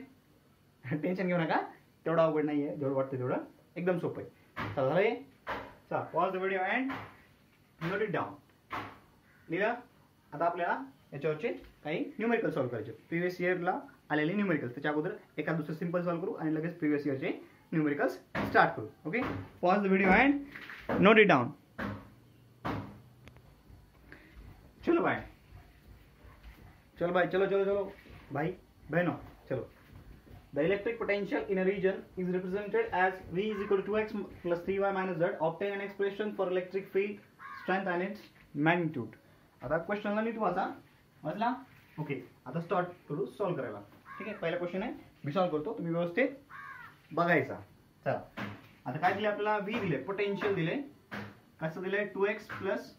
टेन्शन घेऊ नका तेवढं अवघड नाहीये जेवढं वाटतं तेवढं एकदम सोपं आहे. चला झालं हे. चला pause the video and note it down. लिहिलं. आता आपल्याला याच्यावरचे काही न्यूमेरिकल सॉल्व्ह करायचे. प्रिव्हियस इयरला आलेले न्यूमेरिकल्स त्याच्या अगोदर एका दुसरं सिंपल सॉल्व्ह करू आणि लगेच प्रिव्हियस इयरचे न्यूमेरिकल्स स्टार्ट करू. Okay pause the video and note it down. चलो भाई चलो भाई बहनों चलो. The electric potential in a region is represented as V is equal to 2x plus 3y minus z. Obtain an expression for electric field strength and its magnitude. आता क्वेश्चनला नीट वाचा वाचला. Okay आता स्टार्ट करू सॉल्व्ह करायला. ठीक आहे पहिला question आहे मी सॉल्व्ह करतो तुम्ही व्यवस्थित बघायचा. चला आता काय दिले आपल्याला V दिले पोटेन्शियल दिले कसं दिले 2x plus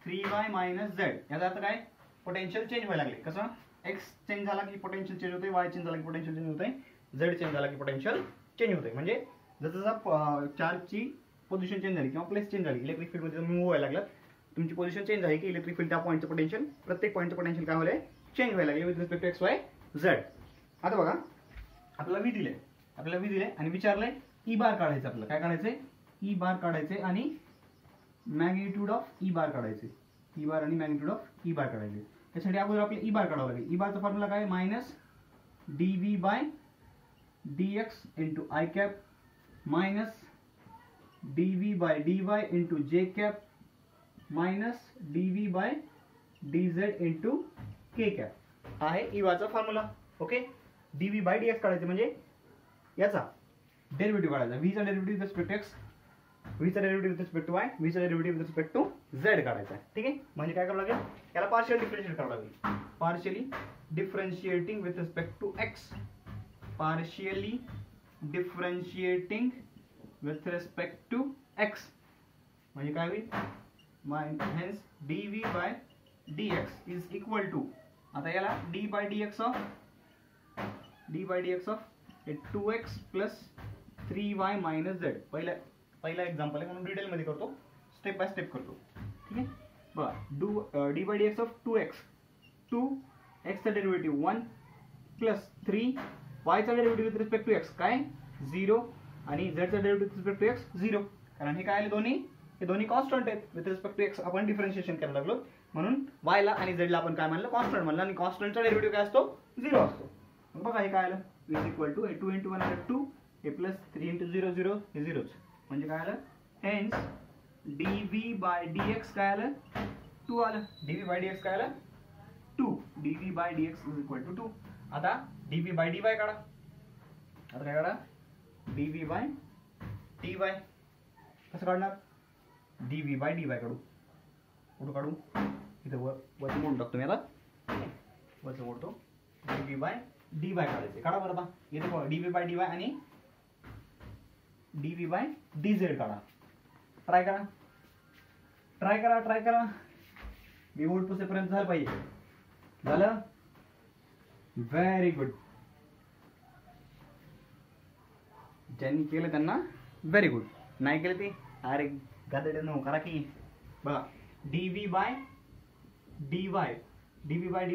3y minus z. याचा अर्थ काय पोटेन्शियल चेंज व्हायला लागले. कसं x चेंज झाला की पोटेन्शियल चेंज होते y चेंज झाला की पोटेन्शियल चेंज होते z चेंज झाला की पोटेन्शियल चेंज होते. म्हणजे जसं चार्जची पोझिशन चेंज झाली किंवा प्लेस चेंज झाली इलेक्ट्रिक फील्ड मध्ये तुम्ही मूव्ह व्हायला लागलात तुमची पोझिशन चेंज झाली की इलेक्ट्रिक फील्ड त्या पॉईंटचं पोटेन्शियल प्रत्येक पॉईंटचं पोटेन्शियल काय होईल चेंज व्हायला लागले with respect to x y z. आता बघा आपल्याला V दिले आणि विचारलंय ई बार काढायचं. आपल्याला काय काढायचंय ई बार काढायचे आणि मॅग्निट्यूड ऑफ ई बार काढायचे. ई बार आणि मॅग्निट्यूड ऑफ ई बार काढायचे. त्यासाठी अगोदर आपल्याला ई बार काढावं लागेल. ई बारचा फॉर्म्युला काय minus dv by dx into I cap minus dv by dy into j cap minus dv by dz into k cap आहे इवाचा formula. Okay, dv by dx काढायचं म्हणजे याचा डेरिव्हेटिव्ह काढायचा, v चा derivative with respect to x, v चा derivative with respect to y, v चा derivative with respect to z काढायचा आहे. ठीक आहे, म्हणजे काय करावं लागेल, याला पार्शियल डिफरन्शिएट करावं लागेल. Partially differentiating with respect to x, partially differentiating with respect to x म्हणजे काय होईल, hence dv by dx is equal to, आता याला d by dx of 2x plus 3y minus z. पहिला एक्झाम्पल आहे म्हणून डिटेल मध्ये करतो, स्टेप बाय स्टेप करतो. ठीक आहे, बघा d by dx of 2x, 2x चा डेरिव्हेटिव्ह 1 प्लस 3 y चा derivative with respect to x काय 0 आणि z चा derivative with respect to x 0, कारण हे काय आले हे दोन्ही कॉन्स्टंट आहेत. विथ रिस्पेक्ट टू x आपण डिफरन्शिएशन करायला लागलो म्हणून y ला आणि z ला आपण काय म्हणलं, कॉन्स्टंट म्हणलं, आणि कॉन्स्टंटचा डेरिव्हेटिव्ह काय असतो 0 असतो. मग बघा हे काय आलं, इज इक्वल टू 2 into 1 आलं 2, हे प्लस 3 into 0 0 हे 0च, म्हणजे काय आलं, हेन्स dv by dx काय आलं 2 आलं, dv by dx काय आलं 2, dv by dx is equal to 2. आता dv by dy काढा, आता काय काढा, dv by dy कसं काढणार, dv by dy काढू, कुठं काढू, इथं वरती मोडून टाकतो मी, आता वरचं मोडतो, dv by dy काढायचे, काढा बरं. आता इथे बघा dv by dy आणि dv by dz काढा, ट्राय करा, मी बोर्ड पुसेपर्यंत झालं पाहिजे. झालं, व्हेरी गुड, ज्यांनी केलं त्यांना व्हेरी गुड, नाही केलं ते अरे गादडे नो करा की. बघा dv by dy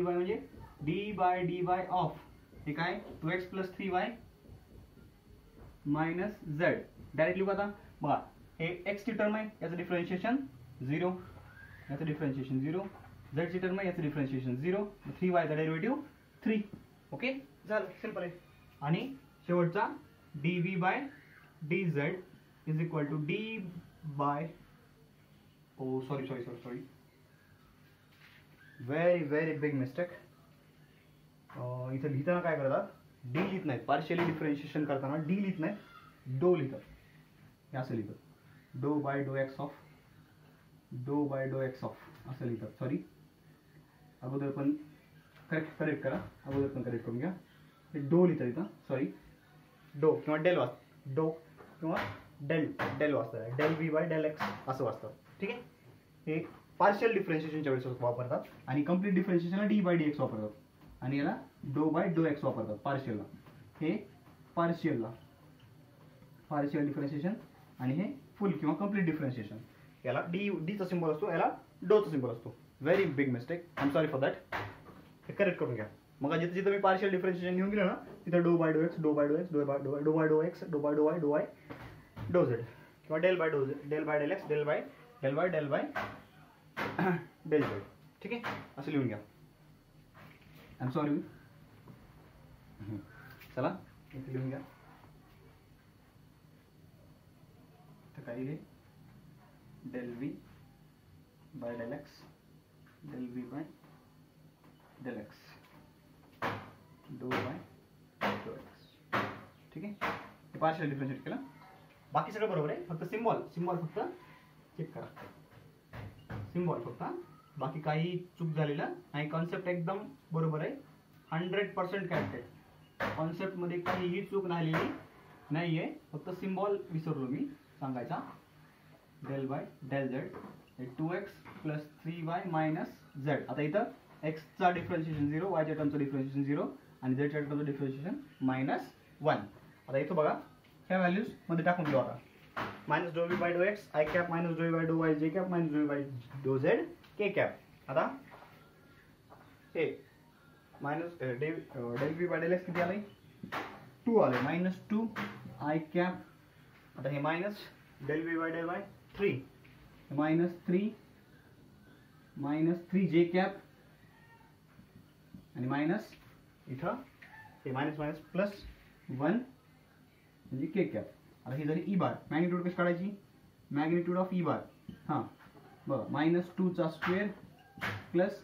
म्हणजे d by dy ऑफ हे काय 2x plus 3y minus z, directly बघा. बघा हे x ची टर्म आहे, याचं डिफरन्शिएशन 0, याचं डिफरन्शिएशन 0, z ची टर्म आहे, याचं डिफरन्शिएशन 0, 3y चा डेरिव्हेटिव्ह 3. ओके, झालं, सिंपल आहे. आणि शेवटचा dv by dz is equal to d by sorry very big mistake. इथे लिहिताना काय करतात, डी लिहित नाहीत, पार्शियली डिफरन्शिएशन करताना डी लिहित नाहीत, डो लिहितात. हे असं लिहितात, डो बाय डो एक्स ऑफ असं लिहितात. सॉरी, अगोदर पण करेक्ट करा, अगोदर पण करेक्ट करून घ्या. हे डो लिहितात इथं, सॉरी डो किंवा डेल डो किंवा डेल वाचतात, del V by del x असं वाचतात. ठीक आहे, हे पार्शियल डिफरन्शिएशनच्या वेळेस वापरतात आणि कम्प्लीट डिफरन्शिएशनला डी बाय डी एक्स वापरतात, आणि याला डो बाय डो एक्स वापरतात पार्शियलला. हे पार्शियल डिफरन्शिएशन आणि हे फुल किंवा कम्प्लीट डिफरन्शिएशन, याला डीचा सिम्बॉल असतो, याला डोचा सिम्बॉल असतो. Very big mistake, I am sorry for that. हे करेक्ट करून घ्या. मग जिथं मी पार्शियल डिफरन्शिएशन घेऊन गेलो ना, तिथं डो बाय डो एक्स, डो बाय डो एक्स, डो बाय डो एक्स, डो बाय डो वाय, डो वाय डो झेड, किंवा डेल बाय डो z, del by del x, del by del z. ठीक आहे, असं लिहून घ्या. I am sorry. चला इथे लिहून घ्या. तर काही आहे del V by del x, del V by del x, डो बाय डो एक्स. ठीक आहे, हे पार्शियल डिफरन्शिएट केलं, बाकी सगळं बरोबर आहे, फक्त सिम्बॉल फक्त चेक करा, सिम्बॉल फक्त, बाकी काही चूक झालेलं नाही. कॉन्सेप्ट एकदम बरोबर आहे, 100% करेक्ट आहे. कॉन्सेप्ट मध्ये काहीही चूक झालेली नाही आहे, फक्त सिम्बॉल विसरलो मी सांगायचा. Del by del z 2x plus 3y minus z. आता इथं x चा डिफरन्शिएशन 0, y च्या टर्मचं डिफरन्शिएशन 0 आणि z च्या टर्मचं डिफरन्शिएशन -1. आता इथं बघा ह्या व्हॅल्यूज मध्ये टाकून देऊ. आता मायनस डो व्ही बाय डो एक्स आय कॅप, मायनस डो व्ही बाय डो वाय जे कॅप, मायनस डो व्ही बाय डो झेड के कॅप. आता हे minus del V by del X किती आलंय 2 आलंय, -2 आय कॅप. आता हे minus del V by del Y 3, -3 जे कॅप आणि मायनस इथं हे मायनस प्लस 1 म्हणजे के कॅप. आता ही झाली ई बार. मॅग्निट्यूड कशी काढायची, मॅग्निट्यूड ऑफ ई बार हां बघा -2चा स्क्वेअर प्लस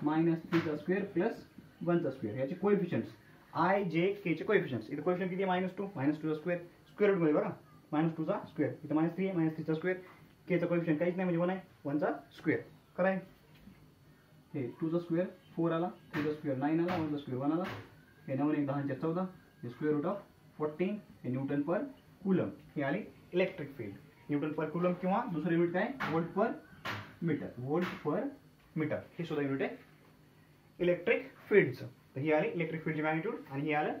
-3चा स्क्वेअर प्लस 1चा स्क्वेअर. याचे कोएफिशियंट्स आय जे के चे कोएफिशियंट्स. इथे कोएफिशियंट किती आहे -2, -2चा स्क्वेअर स्क्वेअर रूटमध्ये बघा -2चा स्क्वेअर, इथं -3 आहे, -3चा स्क्वेअर. केचा कोएफिशियंट काहीच नाही म्हणजे 1 आहे, 1चा स्क्वेअर कराय. हे 2चा स्क्वेअर 4 आला, 3चा स्क्वेअर 9 आला, 1चा स्क्वेअर 1 आला. हे 9 1 10 14, हे स्क्वेअर रूट ऑफ 14, हे न्यूटन पर कूलम. हे आली इलेक्ट्रिक फील्ड. न्यूटन पर कूलम किंवा दुसरं युनिट काय वोल्ट पर मीटर. वोल्ट पर मीटर हे सुद्धा युनिट आहे इलेक्ट्रिक फील्डचं. तर ही आली इलेक्ट्रिक फील्डची मॅग्निट्यूड आणि ही आलं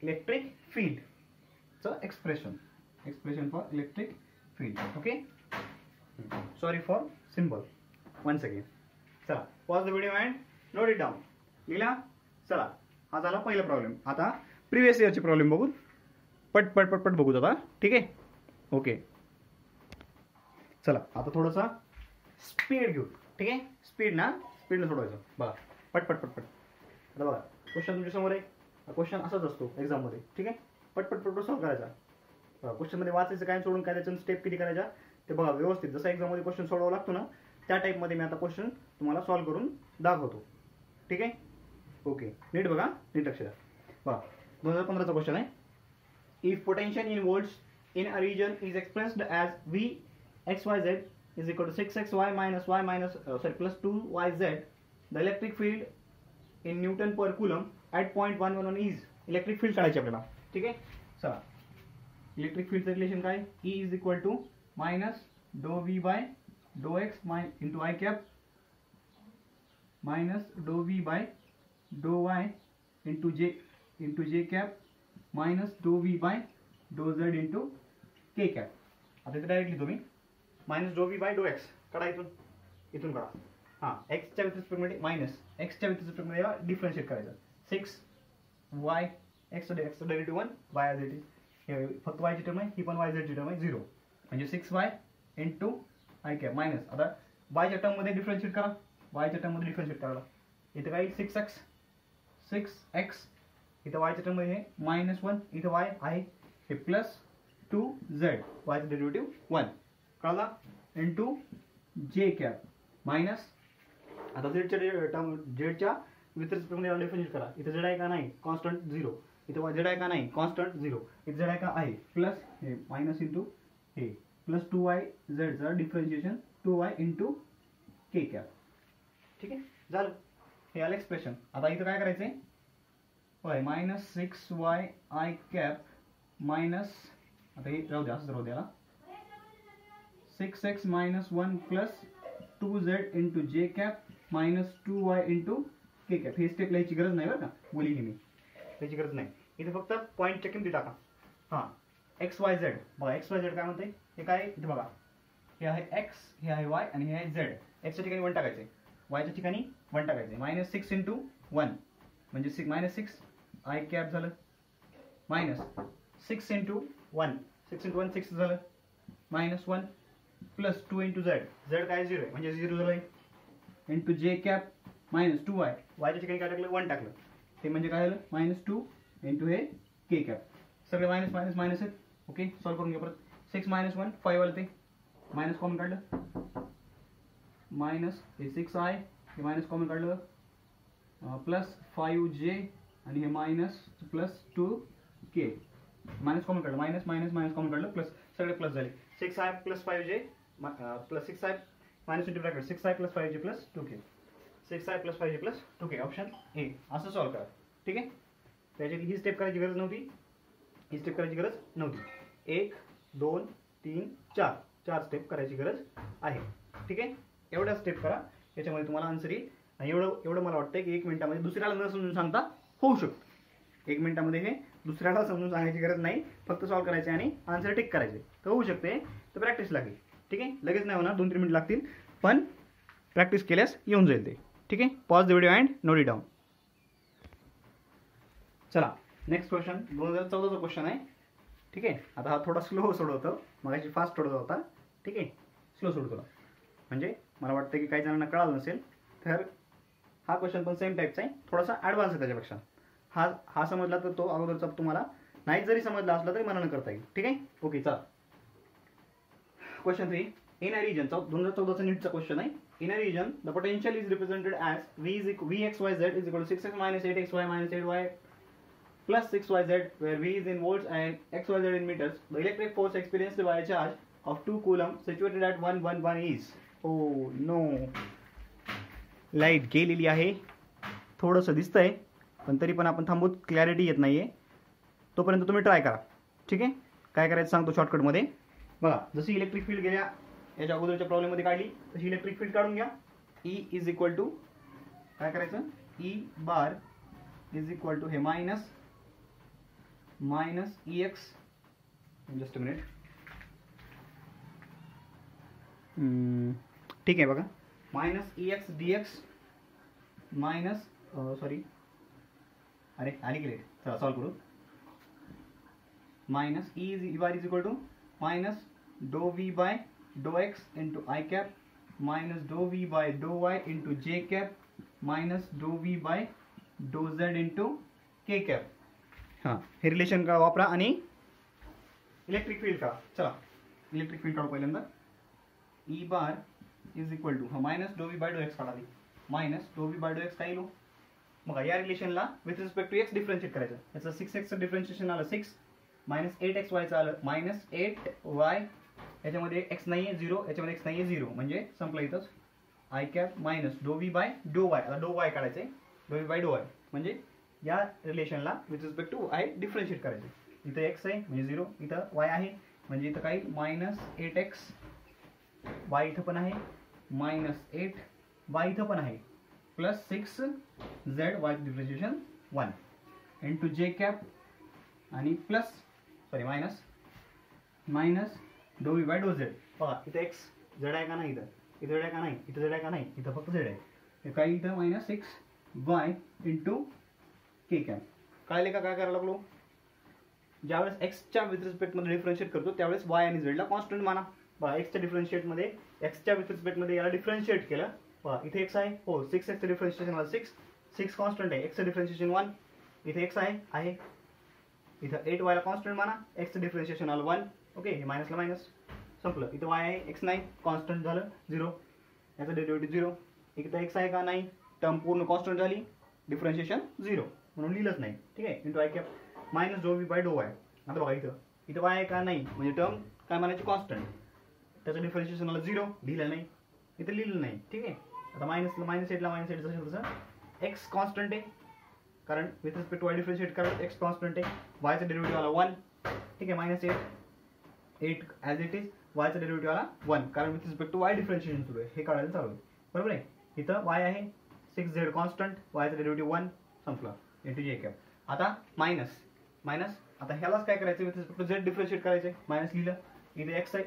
इलेक्ट्रिक फील्डचं expression for electric field. Okay, sorry for symbol once again. चला pause the video and note it down. लिहिला. चला हा झाला पहिला प्रॉब्लेम. आता प्रिव्हियस इयरचे प्रॉब्लेम बघू, पट बघू आता. ठीक आहे, ओके. चला आता थोडंसा स्पीड घेऊ. ठीक आहे, स्पीडनं सोडवायचं. बघा पट. आता बघा क्वेश्चन तुमच्या समोर आहे. क्वेश्चन असाच असतो एक्झाममध्ये. ठीक आहे, पट सॉल्व करायचा. क्वेश्चनमध्ये वाचायचं काय, सोडून काय, त्याच्यानं स्टेप किती करायच्या ते बघा व्यवस्थित. जसं एक्झाममध्ये क्वेश्चन सोडवावं लागतो ना त्या टाईपमध्ये मी आता क्वेश्चन तुम्हाला सॉल्व करून दाखवतो. ठीक आहे, ओके. नीट बघा, नीट लक्ष द्या. बघा 2015चा क्वेश्चन आहे. If potential in volts in a region is expressed as V XYZ is equal to 6xy plus 2yz, the electric field in Newton per coulomb at point 111 is. Electric field काढायची आपल्याला. ठीक आहे, चला electric फील्डचं relation काय, E is equal to -∂V by ∂x into I cap -∂V by ∂y into जे cap -∂V by ∂z into K cap. आता इथे डायरेक्टली तुम्ही -∂V by ∂x काढा, इथून काढा. हां, एक्सच्या रिस्पेक्टमध्ये एक्सच्या रिस्पेक्टमध्ये याला डिफरन्शिएट करायचं. 6y एक्सचा derivative 1 y as it is. हे फक्त वायची टर्म आहे, ही पण yz ची टर्म आहे 0 म्हणजे 6y into I cap minus. आता वायच्या टर्ममध्ये डिफरन्शिएट करा, वायच्या टर्ममध्ये डिफरन्शिएट करायला इथं काय 6x इथं वायच्या टर्ममध्ये हे -1, इथं y आहे हे प्लस 2z वायचं डेरिव्हेटिव्ह 1 कळला इंटू जे कॅप मायनस. आता झेडच्या विथ रिस्पेक्टमध्ये डिफरन्शिएट करा. इथं झेड आहे का नाही कॉन्स्टंट 0, इथं झेड आहे का नाही कॉन्स्टंट 0, इथं झेड आहे का आहे प्लस हे मायनस इंटू हे प्लस 2yzचं डिफरन्शिएशन 2y इंटू के कॅप. ठीक आहे, झालं. हे आलं एक्सप्रेशन. आता इथं काय करायचं आहे, होय -6y आय कॅप मायनस, आता हे राहू द्या, असंच राहू द्या, 6x - 1 प्लस 2z इंटू जे कॅप -2y इंटू के कॅप. हे स्टेप लिहायची गरज नाही बरं का, बोलीने मी त्याची गरज नाही. इथे फक्त पॉईंटच्या किमती टाका. हां, XYZ बघा, XYZ काय म्हणते, हे काय इथे बघा, हे आहे x, हे आहे y आणि हे आहे z. एक्सच्या ठिकाणी 1 टाकायचे, वायच्या ठिकाणी 1 टाकायचे. -6 इंटू 1 म्हणजे -6 आय कॅप झालं, -6 इंटू 1 6 इंटू 1 6 झालं, -1 प्लस 2 इंटू z काय 0 आहे म्हणजे 0 झालं इंटू जे कॅप -2y वायच्या ठिकाणी काय टाकलं 1 टाकलं, ते म्हणजे काय झालं -2 इंटू हे के कॅप. सगळे मायनस आहेत. ओके, सॉल्व करून घ्या परत. 6 - 1 5 आलं, ते मायनस कॉमन काढलं, मायनस हे 6i हे मायनस कॉमन काढलं, प्लस 5j आणि हे minus plus 2k minus common काढलं, मायनस कॉमन काढलं, प्लस सगळे प्लस झाले. 6i plus 5j plus 6i minus into bracket 6i plus 5j plus 2k 6i plus 5j plus 2k option A. असं solve करा. ठीक आहे, त्याच्यात ही स्टेप करायची गरज नव्हती, 1 2 3 4 स्टेप करायची गरज आहे. ठीक आहे, एवढ्या स्टेप करा, याच्यामध्ये तुम्हाला आन्सर येईल. आणि एवढं मला वाटतं की 1 मिनिटामध्ये दुसऱ्याला न समजून सांगता होऊ शकतं. 1 मिनिटामध्ये हे दुसऱ्याला समजून सांगायची गरज नाही, फक्त सॉल्व करायचे आणि आन्सर टिक करायचे, तर होऊ शकते. तर प्रॅक्टिस लागेल. ठीक आहे, लगेच नाही होणार, 2-3 मिनिट लागतील, पण प्रॅक्टिस केल्यास येऊन जाईल ते. ठीक आहे, pause the video and note it down. चला नेक्स्ट क्वेश्चन 2014चा क्वेश्चन आहे. ठीक आहे, आता हा थोडा स्लो सोडवतो, मगाशी फास्ट सोडवत होता. ठीक आहे, स्लो सोडतो म्हणजे मला वाटतं की काही जणांना कळालं नसेल, तर हा क्वेश्चन पण सेम टाईपचा आहे, थोडासा ॲडव्हान्स आहे त्याच्यापेक्षा. हा समजला तर तो अगोदरचा तुम्हाला नाही जरी समजलं असलं तरी मनन करता येईल. ठीक आहे. ओके चला. क्वेश्चन 3. इन अ रिजन 2014चा नीटचा क्वेश्चन आहे. In a region the potential is represented as Vxyz is equal to 6x minus 8xy minus 8y plus 6yz where V is in volts and xyz in meters. The electric force experienced by a charge of 2 coulomb situated at 1 1 1 is. Oh no. Light गेलेली आहे. थोडंसं दिसतंय पण तरी पण आपण थांबूत, clarity येत नाहीये. तोपर्यंत तुम्ही ट्राय करा. ठीक आहे. काय करायचं सांगतो शॉर्टकटमध्ये. बघा, जशी इलेक्ट्रिक फील्ड गेल्या याच्या अगोदरच्या प्रॉब्लेममध्ये काढली तशी इलेक्ट्रिक फील्ड काढून घ्या. E इज इक्वल टू काय करायचं, E bar is equal to हे minus EX. Just a minute. ठीक आहे. बघा, minus EX DX minus sorry अरे आली की लेट. चला सॉल्व करू. Minus E bar is equal to minus डो V बाय डो X into I cap minus डो V बाय डो Y into J cap minus डो V बाय डो Z इंटू K कॅप. हां, हे रिलेशन का वापरा आणि इलेक्ट्रिक फील्ड का. चला इलेक्ट्रिक फील्ड काढू पहिल्यांदा. E bar is equal to minus डो V बाय डो X काढा. मायनस डो V बाय डो X काय येईल. बघा, या रिलेशनला with respect to X differentiate करायचं. याचं 6x डिफरन्शिएशन आलं 6 मायनस 8xy आलं मायनस 8y. याच्यामध्ये x नाही आहे 0, याच्यामध्ये x नाही आहे 0, म्हणजे संपलं इथंच. I कॅप मायनस डो V बाय डो Y. आता डो Y काढायचे. डो V बाय डो Y म्हणजे या रिलेशनला with respect to I differentiate करायचे. इथं x आहे म्हणजे 0, इथं y आहे म्हणजे इथं काही मायनस 8x. y इथं पण आहे मायनस 8y इथं पण आहे plus 6z y differentiation 1 into J cap आणि प्लस सॉरी मायनस डो V बाय डो Z. बघा, इथं x z आहे का नाही, इथं z आहे का नाही, इथं z आहे का नाही, इथं फक्त z आहे. हे काही इथं minus 6y into K cap. कळले का काय करायला लागलो. ज्यावेळेस एक्सच्या विथ रिस्पेक्टमध्ये डिफरन्शिएट करतो त्यावेळेस y आणि z ला कॉन्स्टंट माना. बघा, एक्सच्या डिफरन्शिएटमध्ये एक्सच्या विथ रिस्पेक्टमध्ये याला डिफरन्शिएट केलं. बघा, इथे x आहे. हो, 6x डिफरन्शिएशन आलं 6 कॉन्स्टंट आहे. x differentiation 1. इथे x आहे. इथं 8y ला कॉन्स्टंट माना. x डिफरन्शिएशन आलं 1. ओके, हे मायनसला मायनस संपलं. इथं y आहे, x नाही, कॉन्स्टंट झालं 0. याचं डेरिव्हेटिव्ह 0. इथं x आहे का नाही, टर्म पूर्ण कॉन्स्टंट झाली, डिफरन्शिएशन 0 म्हणून लिहिलंच नाही. ठीक आहे. इंटू I कॅप मायनस डो V बाय डो Y. आता बघा, इथं y आहे का नाही म्हणजे टर्म काय म्हणायची कॉन्स्टंट. त्याचं डिफरन्शिएशन आलं 0, लिहिलं नाही, इथं लिहिलं नाही. ठीक आहे. आता मायनसला मायनस 8 जसं तसं x कॉन्स्टंट आहे कारण with respect to y differentiate करायचं. x कॉन्स्टंट आहे. yचा डेरिव्हेटिव्ह आला 1. ठीक आहे. Minus 8 as it is. yचा डेरिव्हेटिव्ह आला 1 कारण with respect to y differentiation सुरू आहे, हे काढायला चालू आहे. बरोबर आहे. इथं y आहे 6z कॉन्स्टंट, yचा डेरिव्हेटिव्ह 1 संपला इंटू J कॅप. आता मायनस आता ह्यालाच काय करायचं, with respect to z differentiate करायचं. मायनस लिहिलं. इथे x आहे,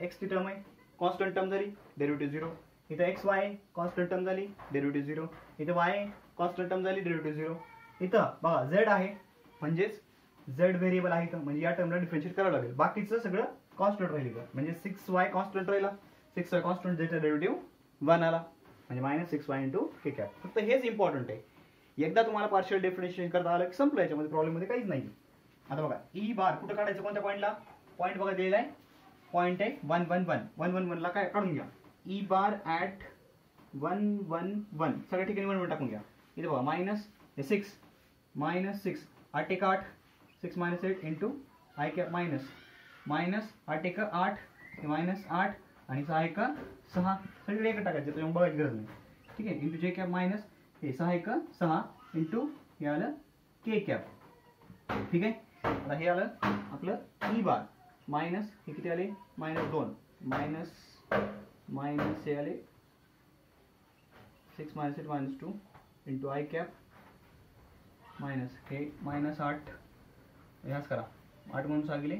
x ची टर्म आहे, कॉन्स्टंट टर्म झाली, डेरिव्हेटिव्ह 0. इथं xy आहे, कॉन्स्टंट टर्म झाली, डेरिव्हेटिव्ह 0. इथं y आहे, कॉन्स्टंट टर्म झाली, डेरिव्हेटिव्ह 0. इथं बघा z आहे म्हणजेच z व्हेरिएबल आहे इथं, म्हणजे या टर्मला डिफरन्शिएट करावं लागेल. बाकीचं सगळं कॉन्स्टंट राहिलं म्हणजे 6y कॉन्स्टंट राहिला. 6y कॉन्स्टंट zचा डेरिव्हेटिव्ह 1 आला म्हणजे minus 6y into K cap. फक्त हेच इम्पॉर्टंट आहे. एकदा तुम्हाला पार्शियल डिफरन्शिएशन करता आलं की संपलं, याच्यामध्ये प्रॉब्लेममध्ये काहीच नाही. आता बघा, E बार कुठं काढायचं, कोणत्या पॉईंटला. पॉईंट बघा दिलेला आहे, पॉईंट आहे 1 1 1 1 1 1 ला काय काढून घ्या. E बार ॲट 1 1 1 सगळ्या ठिकाणी 1 1 टाकून घ्या. इथे बघा minus 6 minus 6 8 1 8 6 minus 8 into I cap minus 8 1 8 minus 8 आणि 6 1 6 सगळे एक टाकायचे, त्याच्यामुळे बघायची गरज नाही. ठीक आहे. इंटू J कॅप मायनस हे 6 1 6 इंटू हे आलं K कॅप. ठीक आहे. आता हे आलं आपलं E बार मायनस हे किती आले मायनस 2 मायनस हे आले 6 minus 8 minus 2 into I cap minus हे मायनस 8 ह्याच करा 8 म्हणून सांगितले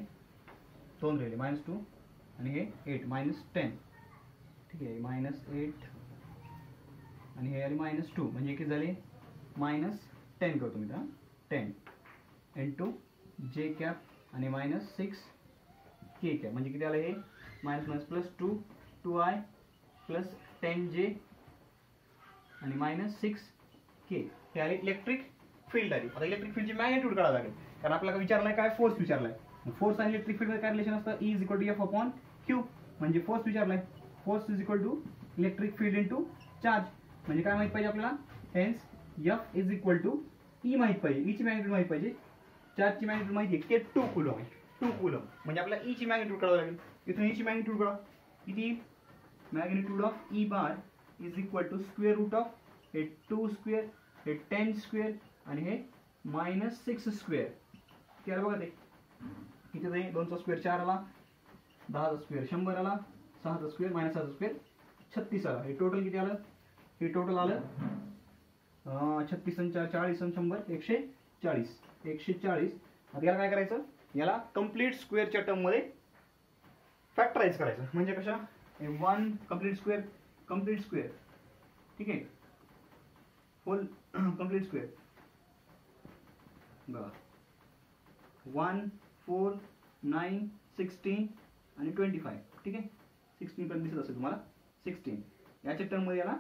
2 राहिले मायनस 2 आणि हे 8 मायनस 10. ठीक आहे. मायनस 8 आणि हे आले मायनस 2 म्हणजे किती झाले मायनस 10 करतो मी तर 10 इंटू J कॅप आणि मायनस 6 K कॅप म्हणजे किती आलं हे minus minus plus 2I plus 10J आणि मायनस 6K. हे आले इलेक्ट्रिक फील्ड आली. आता इलेक्ट्रिक फील्डची मॅग्नेट्यूड काढावं लागेल. कारण आपल्याला विचारलाय काय, फोर्स विचारलाय. फोर्स आणि इलेक्ट्रिक फील्ड मध्ये काय रिलेशन असतं, E is equal to F upon Q. म्हणजे फोर्स विचारलाय, force is equal to electric field into charge. म्हणजे काय माहित पाहिजे आपल्याला, hence F is equal to E माहित पाहिजे, ई ची मॅग्निट्यूड माहित पाहिजे, चार्जची मॅग्निट्यूड माहिती आहे की 2 कुलम आहे. 2 कुलम म्हणजे आपल्याला ई ची मॅग्निट्यूड काढावं लागेल. इथून ई ची मॅग्निट्यूड काढा, किती, magnitude of E bar is equal to square root of हे 2 स्क्वेअर, हे 10 स्क्वेअर आणि हे -6 स्क्वेअर. किती आलं बघा ते, किती ते 2चा स्क्वेअर 4 आला, 10चा स्क्वेअर 100 आला, 6चा स्क्वेअर -6चा स्क्वेअर 36 आला. हे टोटल किती आलं, हे टोटल आलं 36 आणि 4 40 आणि 100 140. 140. आता याला काय करायचं, याला कम्प्लीट स्क्वेअरच्या टर्म मध्ये फॅक्टराइज करायचं. म्हणजे कशा, 1 कम्प्लीट स्क्वेअर, ठीक आहे, होल कम्प्लीट स्क्वेअर बघा, 1 4 9 16 आणि 25, ठीक आहे, 16 पण दिसत असेल तुम्हाला, 16 याच्या टर्म मध्ये याला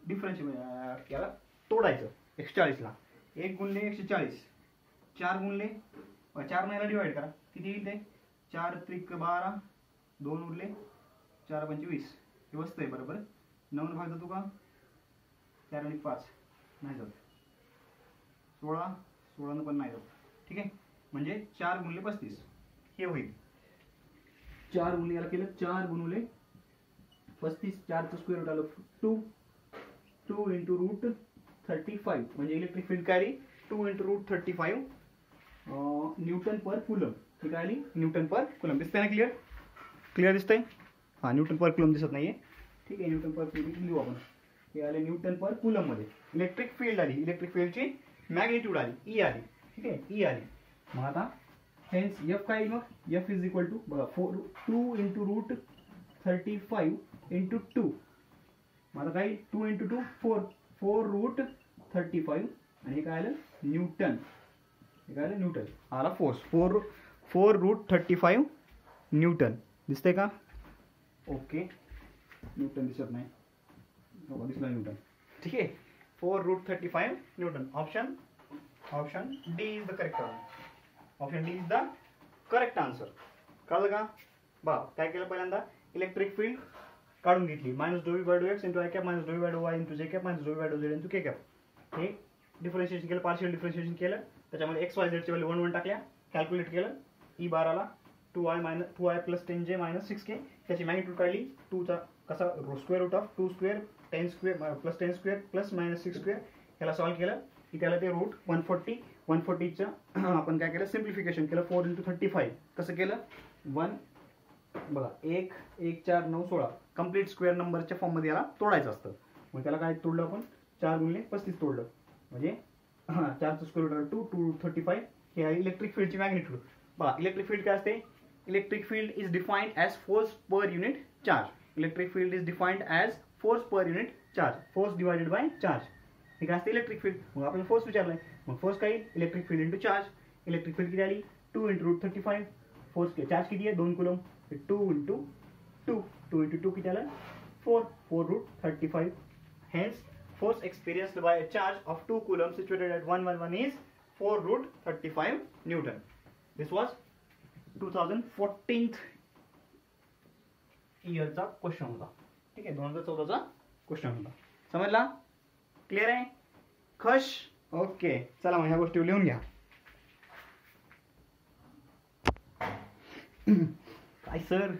डिफरन्शिएट, याला तोडायचं. 140 ला 1 गुणले 140, 4 गुणले 4 ने याला डिवाइड करा, किती येईल ते, 4 त्रिक 12, 2 उरले 4 25, हे वस्त आहे बरोबर. 9 भाग जातो का, 4 आणि 5 नाही जात, 16 16 पण नाही जात, ठीक आहे. म्हणजे 4 गुणले 35 हे होईल. 4 गुणले याला केलं, 4 गुणले 35, 4चं स्क्वेअर रूट आलं 2 इंटू रूट 35. म्हणजे इलेक्ट्रिक फील्ड काय आली, 2 into route 35 Newton per coulomb. ही काय आली, न्यूटन पर कुलम. दिसतंय ना, क्लिअर दिसतंय. हा, न्यूटन पर कुलम दिसत नाहीये, ठीक आहे, न्यूटन पर कुलम लिहू आपण. हे आले न्यूटन पर कुलम मध्ये. इलेक्ट्रिक फील्ड आली, इलेक्ट्रिक फील्डची मॅग्निट्यूड आली, ई आली, ठीक आहे, ई आली. मग आता हेन्स एफ काय येईल, मग एफ इज इक्वल टू बघा 2 इंटू रूट 35 इंटू 2. मग आता काय, 2 इंटू 2 4 रूट 35 आणि हे काय आलं न्यूटन. हे काय आलं न्यूटन, आला फोर्स 4 रूट 35 न्यूटन. दिसतंय का, ओके, न्यूटन दिसत नाही, दिसला न्यूटन, ठीक आहे. 4 root 35 newton. Option D is the correct answer. Option D is the correct answer. कळलं का, बा काय केलं, पहिल्यांदा इलेक्ट्रिक फील्ड काढून घेतली, -∂V/x into i cap -∂V/y into जे कॅप -∂V/z इंटू के कॅप. हे डिफरन्शिएशन केलं, पार्शियल डिफरन्शिएशन केलं, त्याच्यामध्ये x y z ची व्हॅल्यू 1 1 टाकल्या, कॅल्क्युलेट केलं, ई बार आला 2i plus 10j minus 6k. त्याची मॅग्निट्यूड काढली, 2चा कसा square root of 2 square 10 square plus 10 square plus -6 square. ह्याला सॉल्व्ह केलं की त्याला ते रूट 140चं आपण काय केलं, सिम्प्लिफिकेशन केलं. 4 इंटू 35 कसं केलं, 1 बघा 1 1 4 9 16 कम्प्लीट स्क्वेअर नंबरच्या फॉर्म मध्ये याला तोडायचं असतं. मग त्याला काय तोडलं आपण, 4 गुणले 35 तोडलं, म्हणजे 4चं स्क्वेअर रूट 2 35. हे आहे इलेक्ट्रिक फील्डची मॅग्निट्यूड. बघा इलेक्ट्रिक फील्ड काय असते, electric field is defined as force per unit charge. Electric field is defined as force per unit charge, force divided by charge. हे काय असते इलेक्ट्रिक फील्ड. मग आपल्याला फोर्स विचारलाय, मग फोर्स काय येईल, electric field into charge. Electric field किती आली, 2 इंटू रूट 35. फोर्स चार्ज किती आहे, 2 कुलम, 2 इंटू 2 इंटू 2 किती आलं, 4 root 35. Hence force experienced by a charge of 2 coulombs situated at 1 1 1 is 4 root 35 Newton. This was 2014 इयरचा question होता, ठीक आहे, 2014चा क्वेश्चन होता. समजला, क्लिअर आहे, खुश, ओके. चला मग ह्या गोष्टी लिहून घ्या. काय सर,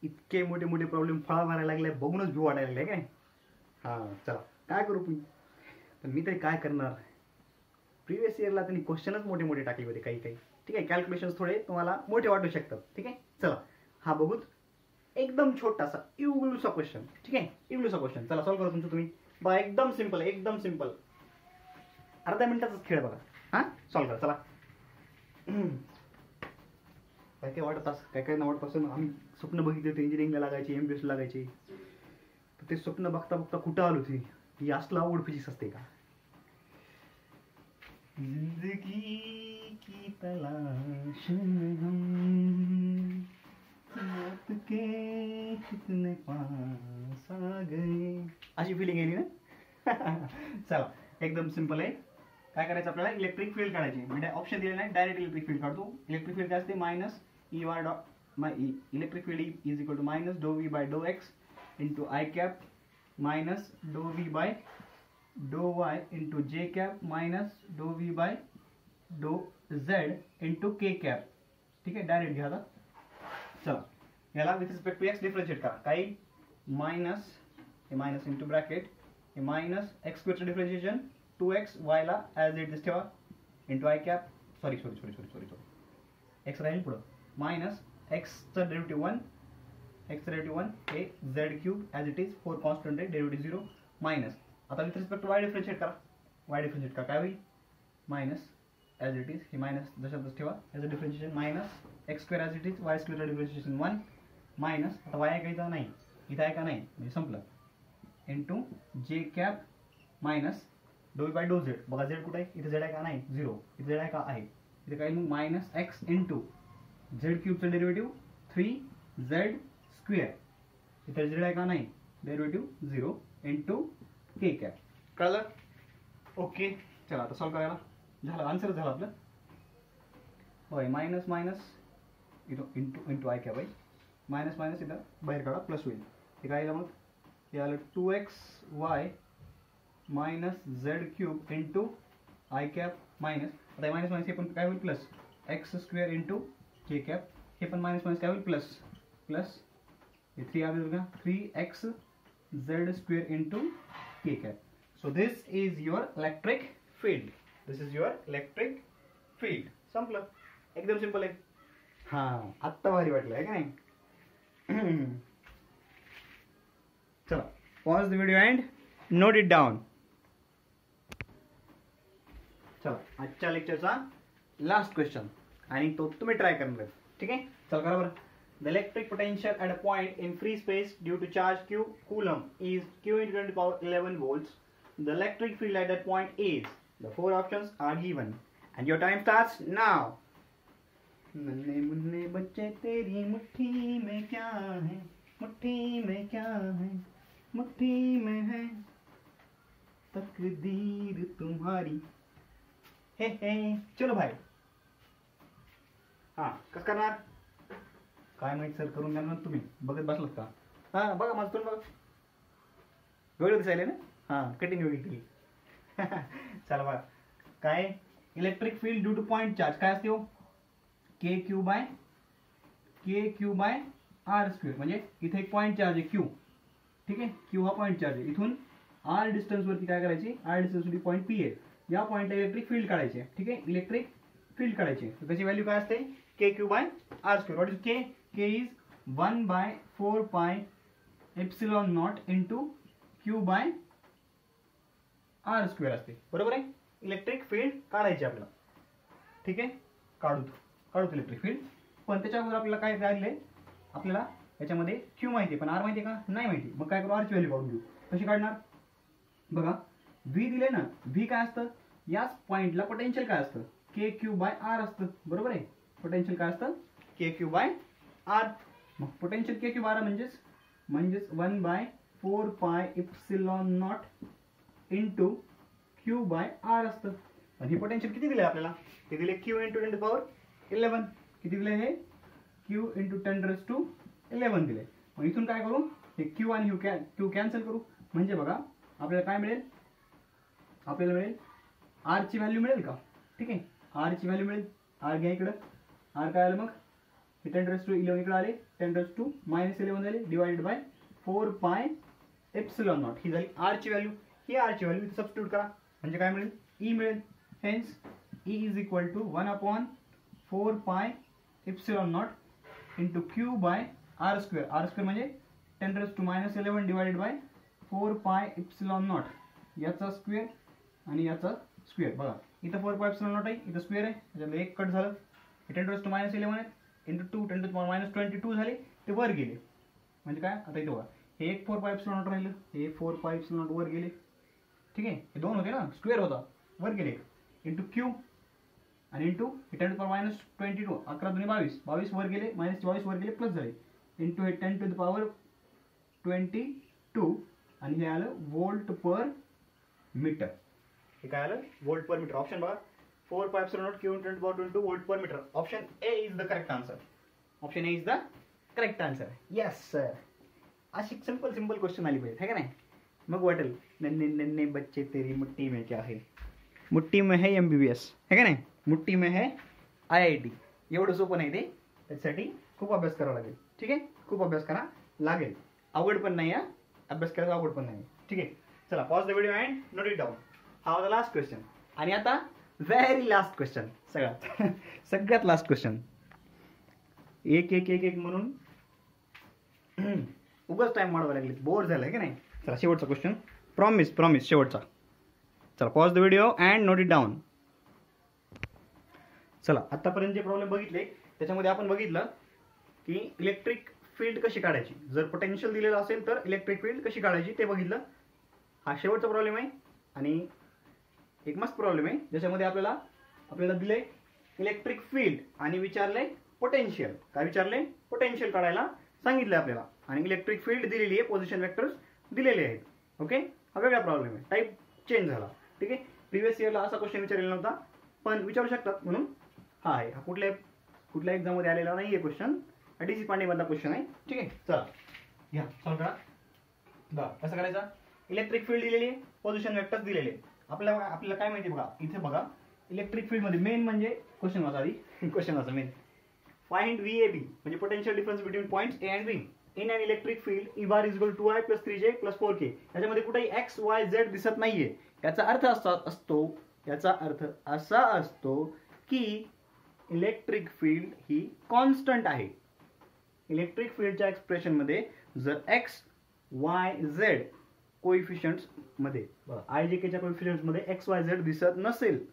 इतके मोठे मोठे प्रॉब्लेम फळा मारायला लागले, बघूनच भीव वाटायला लागले काय. हा चला, काय करू पण मी तरी काय करणार. प्रिव्हियस इयरला त्यांनी क्वेश्चनच मोठे मोठे टाकले होते काही, ठीक आहे. कॅल्क्युलेशन्स थोडे तुम्हाला मोठे वाटू शकतात, ठीक आहे. चला हा बघूत, एकदम छोटासा इवलूसा क्वेश्चन, ठीक आहे, इवलूसा क्वेश्चन. चला सॉल्व्ह करा तुमचं तुम्ही. बघा एकदम सिंपल आहे, एकदम सिंपल, अर्ध्या मिनिटाचाच खेळ बघा. हा सॉल्व्ह करा, चला. काय काय वाटत असं, काय ना वाटत असं, आम्ही स्वप्न बघितले होते इंजिनिअरिंगला लागायचे, MBS लागायचे, ते स्वप्न बघता बघता कुठं आलो होती. ही असलं अवघड फिजिक्स असते का. जिंदगी की तलाश में हम मौत के कितने पास आ गए, अशी फिलिंग येईल ना. चला एकदम सिंपल आहे, काय करायचं आपल्याला इलेक्ट्रिक फील्ड काढायची. म्हणजे ऑप्शन दिले नाही, डायरेक्ट इलेक्ट्रिक फील्ड काढतो. इलेक्ट्रिक फील्ड काय असते minus EY dot electric field is equal to minus डो V बाय डो x into I cap minus डो V बाय डो Y into J cap minus डो V बाय डो Z इंटू K कॅप. ठीक आहे, डायरेक्ट घ्या आता. चला याला with respect to x differentiate करा. काही मायनस हे मायनस इंटू ब्रॅकेट हे minus x स्क्वेअरचं differentiation 2x y ला ॲज इट इज ठेवा into I cap sorry x राहील पुढं मायनस एक्सचं डेरिव्हेटिव्ह 1 एक्सचं डेरिव्हेटिव्ह 1 हे z cube as it is 4 constant आहे डेरिव्हेटिव्ह 0 मायनस आता with respect to y differentiate करा. वाय डिफरन्शिएट करा काय होईल मायनस ॲज इट इज हे मायनस जशाच ठेवा as a differentiation minus x square as it is y स्क्वेअरचं डिफरन्शिएशन 1 मायनस आता वाय आहे का नाही इथं आहे का नाही म्हणजे संपलं इंटू जे कॅप मायनस डो बाय डो झेड. बघा झेड कुठे आहे इथे झेड आहे का नाही 0 इथे झेड आहे का आहे इथे काय मग मायनस एक्स इंटू झेड क्यूबचं डेरिव्हेटिव्ह 3z स्क्वेअर इथे झेड आहे का नाही डेरिव्हेटिव्ह 0 इंटू के कॅप. कळलं? ओके चला आता सॉल्व करायला झालं आन्सर झालं आपलं. होय मायनस मायनस इथं इंटू आय कॅप आहे मायनस मायनस इथं बाहेर काढा प्लस होईल. हे काय मग हे आलं 2xy minus Z cube into I cap minus आता मायनस मायनस हे पण काय होईल प्लस एक्स स्क्वेअर इंटू के कॅप हे पण मायनस मायनस काय होईल प्लस प्लस हे 3 आले बघा 3x Z square into K cap. So this is your electric field. This is your electric field. संपलं एकदम सिंपल आहे. हां आत्ता भारी वाटलं आहे का नाही. चला pause the video and note it down. चला आजच्या लेक्चरचा लास्ट क्वेश्चन आणि तो तुम्ही ट्राय करणार आहे. ठीक आहे चला करा बरं. The electric potential at a point in free space due to charge q coulomb is q into 10 to the power 11 volts. The electric field at that point is. The 4 options are given and your time starts now. नन्हे मुन्ने बच्चे तेरी मुट्ठी में क्या है मुट्ठी में क्या है मुट्ठी में है तकदीर तुम्हारी. हे चलो भाई. हां कसं करणार काय माहिती सर करून द्या ना तुम्ही बघत बसलात का. हां बघा माझं तुम्ही बघा वेळ दिसायला ना. हां कटिंग घेतली. चला बघा काय electric field due two point charge काय असते हो के क्यू बाय आर स्क्वेअर. म्हणजे इथे एक पॉइंट चार्ज आहे क्यू. ठीक आहे क्यू हा पॉइंट चार्ज आहे. इथून आर डिस्टन्सवरती काय करायची आर डिस्टन्सवरती पॉईंट पी आहे या पॉईंटला इलेक्ट्रिक फील्ड काढायचे. ठीक आहे इलेक्ट्रिक फील्ड काढायचे. तर त्याची व्हॅल्यू काय असते k q by r square. What is k k is 1 by 4 pi epsilon not into q by r square असते. बरोबर आहे. इलेक्ट्रिक फील्ड काढायची आपल्याला. ठीक आहे काढू इलेक्ट्रिक फील्ड. पण त्याच्या अगोदर आपल्याला काय राहिले आपल्याला याच्यामध्ये क्यू माहिती आहे पण आर माहिती आहे का नाही माहिती. मग काय करू आरची व्हॅल्यू काढून घेऊ. कशी काढणार बघा व्ही दिले ना व्ही काय असतं याच पॉईंटला पोटेन्शियल काय असतं के क्यू बाय आर असतं. बरोबर आहे. पोटेन्शियल काय असतं के क्यू बाय आर. मग potential k q by r म्हणजेच 1 by 4 pi epsilon not into q by r असतं. आणि हे पोटेन्शियल किती दिले आपल्याला ते दिले q into 10 to the power 11. किती दिले हे क्यू इंटू 10 raised to 11 दिले. मग इथून काय करू हे क्यू आणि क्यू कॅन्सल करू. म्हणजे बघा आपल्याला काय मिळेल आपल्याला मिळेल आर ची व्हॅल्यू मिळेल का. ठीक आहे आर ची व्हॅल्यू मिळेल. आर घ्या इकडं आर काय आलं मग हे 10 raised to 11 इकडे आले 10 raised to -11 झाले divided by 4 pi epsilon not. ही झाली आर ची व्हॅल्यू. ही आर ची व्हॅल्यू सबस्टिट्यूट करा म्हणजे काय मिळेल ई मिळेल. Hence E is equal to 1/4 pi epsilon not into q by r square. R square म्हणजे 10 raised to -11 divided by 4 pi epsilon not याचा स्क्वेअर आणि याचा स्क्वेअर. बघा इथं 4 पाय एप्सिलॉन नॉट आहे इथं स्क्वेअर आहे त्याच्यामध्ये एक कट झालं. 10 raised to -11 आहे इंटू 2 10 to the power -22 झाले ते वर गेले. म्हणजे काय आता इथं बघा हे एक 4 पाय एप्सिलॉन नॉट राहिलं हे 4 पाय एप्सिलॉन नॉट वर गेले. ठीक आहे हे दोन होते ना स्क्वेअर होता वर गेले इंटू क्यू आणि इंटू 10 to the power -22 11 दुनी 22 वर गेले -22 वर गेले प्लस झाले इंटू हे 10 to the power 22 आणि हे आलं वोल्ट पर मीटर. हे काय आलं वोल्ट पर मीटर. ऑप्शन बघा 4 pi epsilon naught q into 10 to the power 22 volt per meter. Option A is the correct answer. Option A is the correct answer. Yes sir. अशी simple question आली पाहिजे है का नाही. मग वाटेल नन्हे नन्हे बच्चे तेरी मुट्ठी में क्या है, मुट्ठी में है MBBS है का नाही, मुट्ठी में है IIT. एवढं सोपं नाही ते, त्याच्यासाठी खूप अभ्यास करावा लागेल. ठीक आहे, खूप अभ्यास करा लागेल. अवघड पण नाही, अभ्यास करायचा अवघड पण नाही. ठीक आहे, चला pause the video and note it down. हा द लास्ट क्वेश्चन. आणि आता व्हेरी लास्ट क्वेश्चन, सगळ्यात लास्ट क्वेश्चन. एक एक एक एक म्हणून उगाच टाइम वाढवायला लागले, बोर झालं की नाही. चला शेवटचा क्वेश्चन, प्रॉमिस शेवटचा. चला pause the video and note it down. चला आतापर्यंत जे प्रॉब्लेम बघितले त्याच्यामध्ये आपण बघितलं की इलेक्ट्रिक फील्ड कशी काढायची, जर पोटेन्शियल दिलेलं असेल तर इलेक्ट्रिक फील्ड कशी काढायची ते बघितलं. हा शेवटचा प्रॉब्लेम आहे आणि एक मस्त प्रॉब्लेम आहे ज्याच्यामध्ये आपल्याला दिले इलेक्ट्रिक फील्ड आणि विचारले पोटेन्शियल. काय विचारले, पोटेन्शियल काढायला सांगितलं आपल्याला आणि इलेक्ट्रिक फील्ड दिलेली आहे, पोझिशन वेक्टर्स दिलेले आहेत. ओके, हा वेगळा प्रॉब्लेम आहे, टाईप चेंज झाला. ठीक आहे, प्रिव्हियस इयरला असा क्वेश्चन विचारलेला नव्हता पण विचारू शकतात म्हणून हा आहे. हा कुठल्या एक्झाममध्ये आलेला नाही आहे क्वेश्चन, DC पांडे मधला क्वेश्चन आहे. ठीक आहे, चला घ्या सॉल्व करा. बघा कसं करायचं, इलेक्ट्रिक फील्ड दिलेली आहे, पोझिशन वेक्टर्स दिलेले आहेत. आपल्याला काय माहिती बघा, इथे बघा इलेक्ट्रिक फील्ड मध्ये मेन म्हणजे क्वेश्चन वाचा मेन. फाइंड VAB म्हणजे potential difference between points A and B in an electric field E bar is equal to 2I + 3J + 4K. याच्यामध्ये कुठेही X Y Z दिसत नाहीये. याचा अर्थ असा असतो की इलेक्ट्रिक फील्ड ही कॉन्स्टंट आहे. इलेक्ट्रिक फील्डच्या एक्सप्रेशन मध्ये जर X Y Z कोइफिशियंट्स मध्ये IJK च्या कोइफिशियंट्स मध्ये X Y Z दिसत नसेल,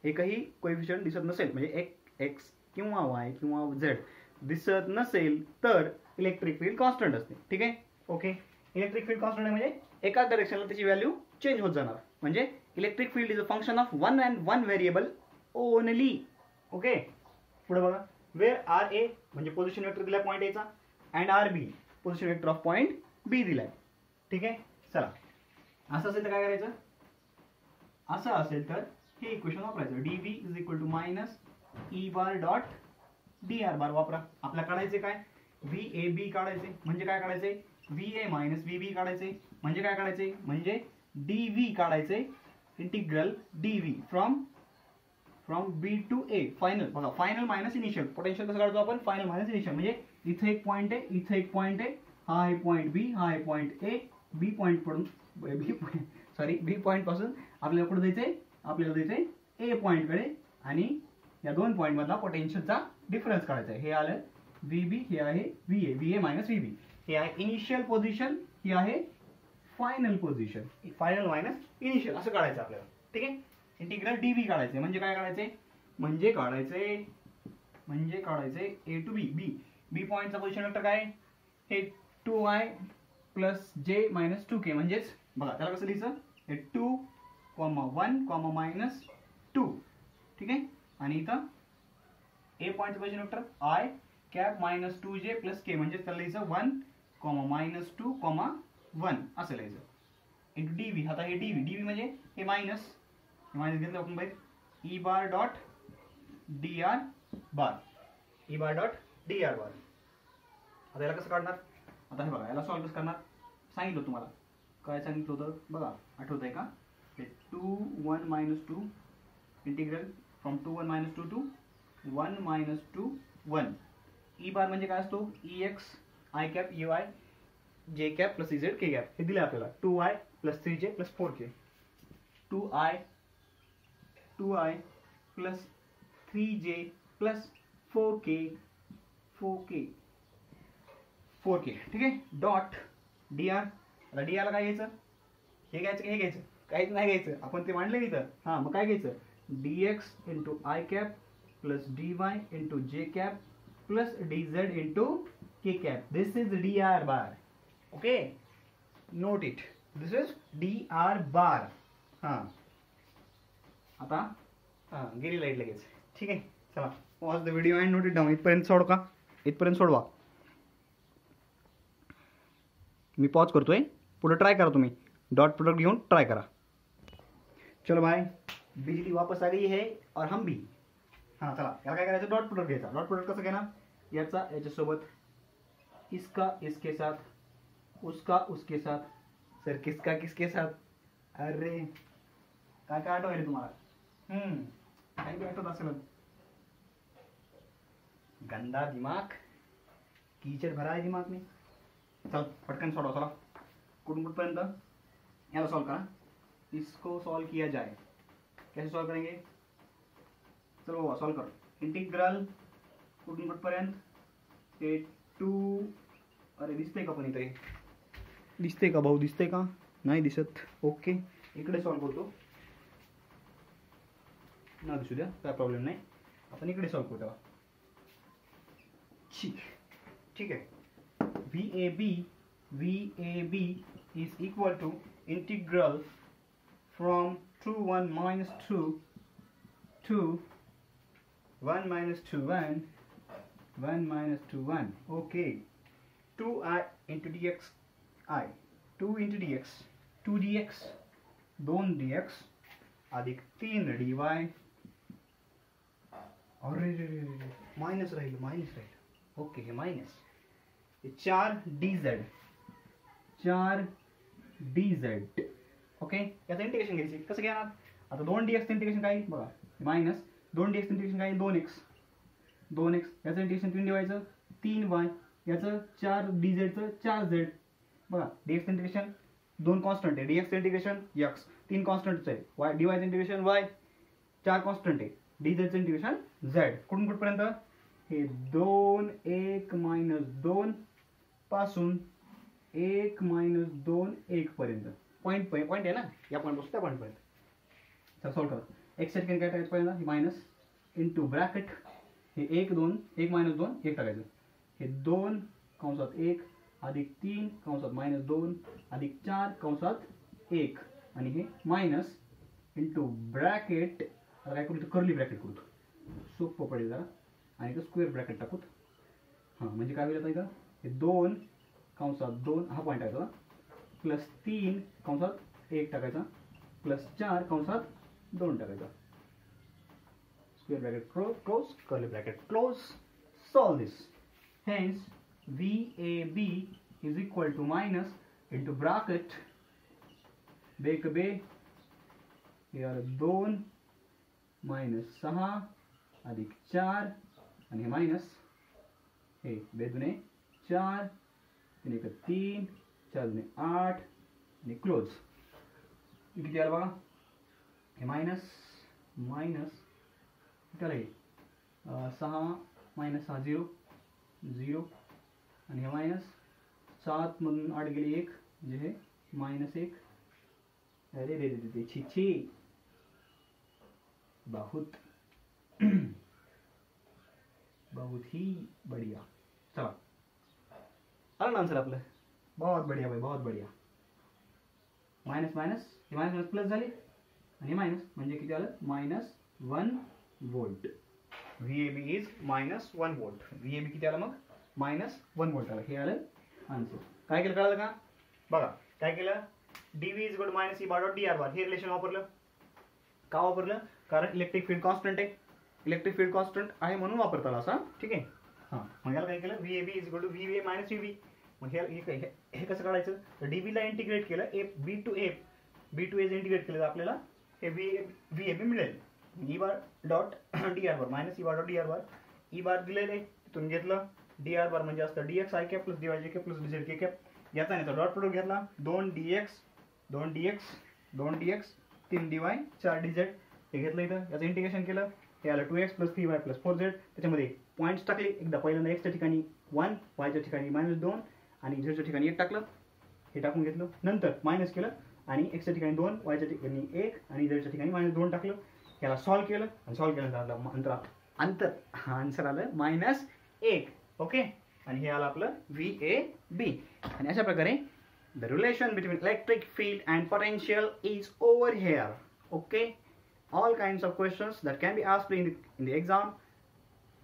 एकही कोइफिशियंट दिसत नसेल म्हणजे X किंवा Y किंवा Z दिसत नसेल तर इलेक्ट्रिक फील्ड कॉन्स्टंट असते. ठीक आहे, ओके. इलेक्ट्रिक फील्ड कॉन्स्टंट आहे म्हणजे एका डायरेक्शनला त्याची व्हॅल्यू चेंज होत जाणार. म्हणजे electric field is a function of one and one variable only. Okay, पुढे बघा, वेअर RA म्हणजे पोझिशन वेक्टर दिलाय पॉईंट A चा and RB position vector of point B दिलाय. ठीक आहे, चला असं असेल तर काय करायचं, असं असेल तर हे इक्वेशन वापरायचं. dV = -E bar dot dr बार वापरा. आपल्याला काढायचे काय, VAB काढायचे म्हणजे काय काढायचे, VA - VB काढायचे म्हणजे काय काढायचे, म्हणजे dV काढायचे. Integral dV from B to A. Final बघा, फायनल मायनस इनिशियल. पोटेन्शियल कसं काढतो आपण, फायनल मायनस इनिशियल. म्हणजे इथे एक पॉईंट आहे, इथे एक पॉईंट आहे, हा आहे पॉईंट B, हा आहे पॉईंट A. B पॉईंट पासून आपल्याला कुठे जायचंय, आपल्याला जायचंय A पॉईंट कडे आणि या दोन पॉईंट मधला पोटेन्शियलचा डिफरन्स काढायचा आहे. हे आलं VB, हे आहे VA - VB. हे आहे इनिशियल पोझिशन, ही आहे final position. Final minus initial असं काढायचं आपल्याला. ठीक आहे, इंटिग्रल dV काढायचे म्हणजे काय काढायचे, म्हणजे काढायचे A to B पॉईंटचा पोझिशन वेक्टर काय, हे 2I + J - 2K. म्हणजेच बघा त्याला कसं लिहायचं, हे 2, 1, -2. ठीक आहे, आणि इथं A पॉईंटचं position vector I cap -2J + K म्हणजे त्याला लिहायचं 1, -2, 1 असं लिहायचं. Into dV. आता हे dV म्हणजे हे मायनस घेतलं आपण बाहेर, E बार डॉट dr बार. आता याला कसं काढणार, आता हे बघा याला सॉल्व्ह कसं करणार सांगितलं तुम्हाला. काय सांगितलं होतं बघा, आठवत आहे का, हे 2, 1, -2 इंटिग्रल फ्रॉम 2, 1, -2 टू 1, -2, 1. E बार म्हणजे काय असतो, EX I cap EY J cap + EZ K cap. हे दिलं आपल्याला 2I + 3J + 4K. 2I + 3J + 4K. ठीक आहे, डॉट dr. आता dr ला काय घ्यायचं, हे घ्यायचं की हे घ्यायचं, काहीच नाही घ्यायचं, आपण ते मांडले इथं. हा मग काय घ्यायचं, dx × I cap + dy × J cap + dz × K cap. This is dr bar. Okay, note it, this is dr बार. हा आता गेली लाईट लगेच. ठीक आहे, चला pause the video and note it down. इथपर्यंत सोडवा. मी पॉज करतोय, पुढे ट्राय करा तुम्ही, डॉट प्रोडक्ट घेऊन ट्राय करा. चलो भाई, बिजली वापस आ गई है और हम भी. हा चला, याला काय करायचं, डॉट प्रोडक्ट घ्यायचा. डॉट प्रोडक्ट कसं घेणार, याचा याच्यासोबत, इसका इसके साथ, उसका उसके साथ. सर किसका किसके साथ, अरे काय काय आठवलं तुम्हाला, काही बी आठवत असेल. गंदा दिमाग, कीचड़ भरा है दिमाग में. चल पटकन सोडव. चला कुठून कुठपर्यंत याला सॉल्व करा. इसको सॉल्व किया जाए, कैसे सॉल्व करेंगे, चलो बाबा सॉल्व करो. इंटिग्रल कुठून कुठपर्यंत, ते 2, अरे दिसते का पण इथे, दिसते का भाऊ, दिसते का, नाही दिसत. ओके, इकडे सॉल्व करतो ना, दिसू द्या, काय प्रॉब्लेम नाही. आपण इकडे सॉल्व करू तेव्हा. ठीक है. VAB is equal to integral from 2 1 minus 2 to 1 minus 2 1 1 minus 2 1. Okay, 2I into dx I, 2 into dx 2 dx 2 dx अधिक 3 dy. अरे माइनस राहील, माइनस राहील. ओके, हे माइनस 4 dz 4 dz. ओके, याचं इंटिग्रेशन घ्यायचे. कसं घेणार, आता 2 dx इंटिग्रेशन काय बघा, मायनस 2 dx इंटिग्रेशन काय 2x 2x, याचं इंटिग्रेशन 3 ठेवायचं 3y, याचं 4 dz चं 4z. बघा dx इंटिग्रेशन 2 कॉन्स्टंट आहे, dx इंटिग्रेशन x 3 कॉन्स्टंटच आहे, y dy integration y 4 constant आहे, dz इंटिग्रेशन z. कुठून कुठपर्यंत, हे 2 1 मायनस 2 पासून 1 मायनस 2 1 पर्यंत. पॉईंट आहे ना, या पॉईंट पासून त्या पॉईंट पर्यंत. चला सॉल्व करा. एक्स च्या ठिकाणी काय टाकायचं पहिल्यांदा, मायनस इंटू ब्रॅकेट, हे 1 2 1 मायनस 2 1 टाकायचं. हे 2 कंसात 1 अधिक 3 कंसात मायनस 2 अधिक 4 कंसात 1 आणि हे मायनस इंटू ब्रॅकेट. आता काय करू, कर्ली ब्रॅकेट करू, सोपं पडेल जरा. आणि इथं स्क्वेअर ब्रॅकेट टाकूत. हां म्हणजे काय होईल आता इथं, हे 2 कंसात 2 हा पॉईंट आहे, प्लस 3 कंसात 1 टाकायचा, प्लस 4 कंसात 2 टाकायचा. Square bracket close, curly bracket close. Solve this. Hence VAB is equal to minus into bracket बेक बे, हे आलं 2 मायनस 6 अधिक 4 आणि हे मायनस, हे 2 दुने 4 3 1 3 4 दुने 8 आणि क्लोज. किती आलं बघा, हे मायनस मायनस किती आलं, हे 6 मायनस 6 0 0 आणि हे मायनस 7 मधून 8 गेली 1 म्हणजे हे मायनस 1. अरे रे रे छी छी, बहुत बहुत ही बढ़िया. चला आलं ना आन्सर आपलं, बहुत बढ़िया भाई, बहुत बढ़िया. मायनस मायनस, हे मायनस मायनस प्लस झाले आणि मायनस म्हणजे किती आलं, minus 1 volt. VAB is minus 1 volt. VAB किती आलं मग, मायनस 1 वोल्ट आलं. हे आलं आन्सर. काय केलं कळालं का, बघा काय केलं, DV is equal to minus E bar dot DR bar, हे रिलेशन वापरलं. का वापरलं, कारण इलेक्ट्रिक फील्ड कॉन्स्टंट आहे, इलेक्ट्रिक फील्ड कॉन्स्टंट आहे म्हणून वापरता असा. ठीक आहे. हां मग याला काय केलं, VAB is equal to VA minus VB. मग हे कसं काढायचं, तर DBला इंटिग्रेट केलं, B टू एज इंटिग्रेट केलं तर आपल्याला हे VAB मिळेल. E bar dot DR bar minus E bar dot DR bar, E bar दिलेलं आहे तिथून घेतलं, DR बार म्हणजे असतं DX I cap plus DY J cap plus DZ K cap. याचा नाही तर डॉट प्रोडक्ट घेतला, 2 DX 2 DX 3 DY 4 DZ हे घेतलं इथं. याचं इंटिग्रेशन केलं, हे आलं 2x plus 3y plus 4z. त्याच्यामध्ये पॉईंट्स टाकले, एकदा पहिल्यांदा एक्सच्या ठिकाणी 1 वायच्या ठिकाणी -2 आणि झेडच्या ठिकाणी 1 टाकलं, हे टाकून घेतलं. नंतर मायनस केलं आणि एक्सच्या ठिकाणी 2 वायच्या ठिकाणी 1 आणि झेडच्या ठिकाणी -2 टाकलं. याला सॉल्व केलं आणि सॉल्व केल्यानंतर आन्सर आलं -1. ओके, आणि हे आलं आपलं VAB. आणि अशा प्रकारे the relation between electric field and potential is over here. Okay, all kinds of questions that can be asked in the exam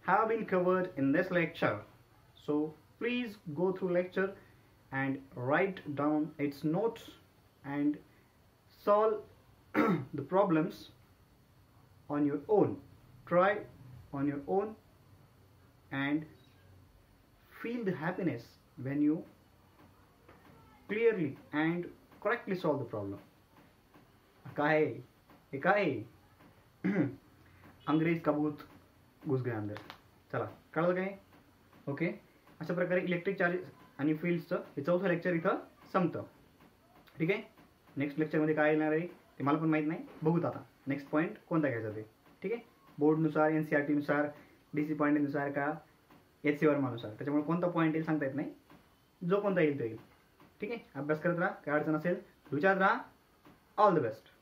have been covered in this lecture. So please go through lecture and write down its notes and solve the problems on your own. Try on your own and feel the happiness when you clearly and correctly solve the problem. काय है? हे काय है? अंग्रेज का भूत घुस गया अंदर. चला, कळलं काय? ओके. अशा प्रकारे इलेक्ट्रिक चार्जेस आणि फील्ड्सचं हे चौथं लेक्चर इथं संपतं. ठीक आहे. नेक्स्ट लेक्चरमध्ये काय येणार आहे ते मला पण माहीत नाही. बघूत आता नेक्स्ट पॉईंट कोणता घ्यायचा ते. ठीक आहे. बोर्डनुसार, NCERT-नुसार, DC पॉईंटनुसार का HC वर्मानुसार, त्याच्यामुळे कोणता पॉईंट येईल सांगता येत नाही. जो कोणता येईल तो येईल. ठीक आहे. अभ्यास करत राहा. काय अडचण असेल विचारत राहा. All the best.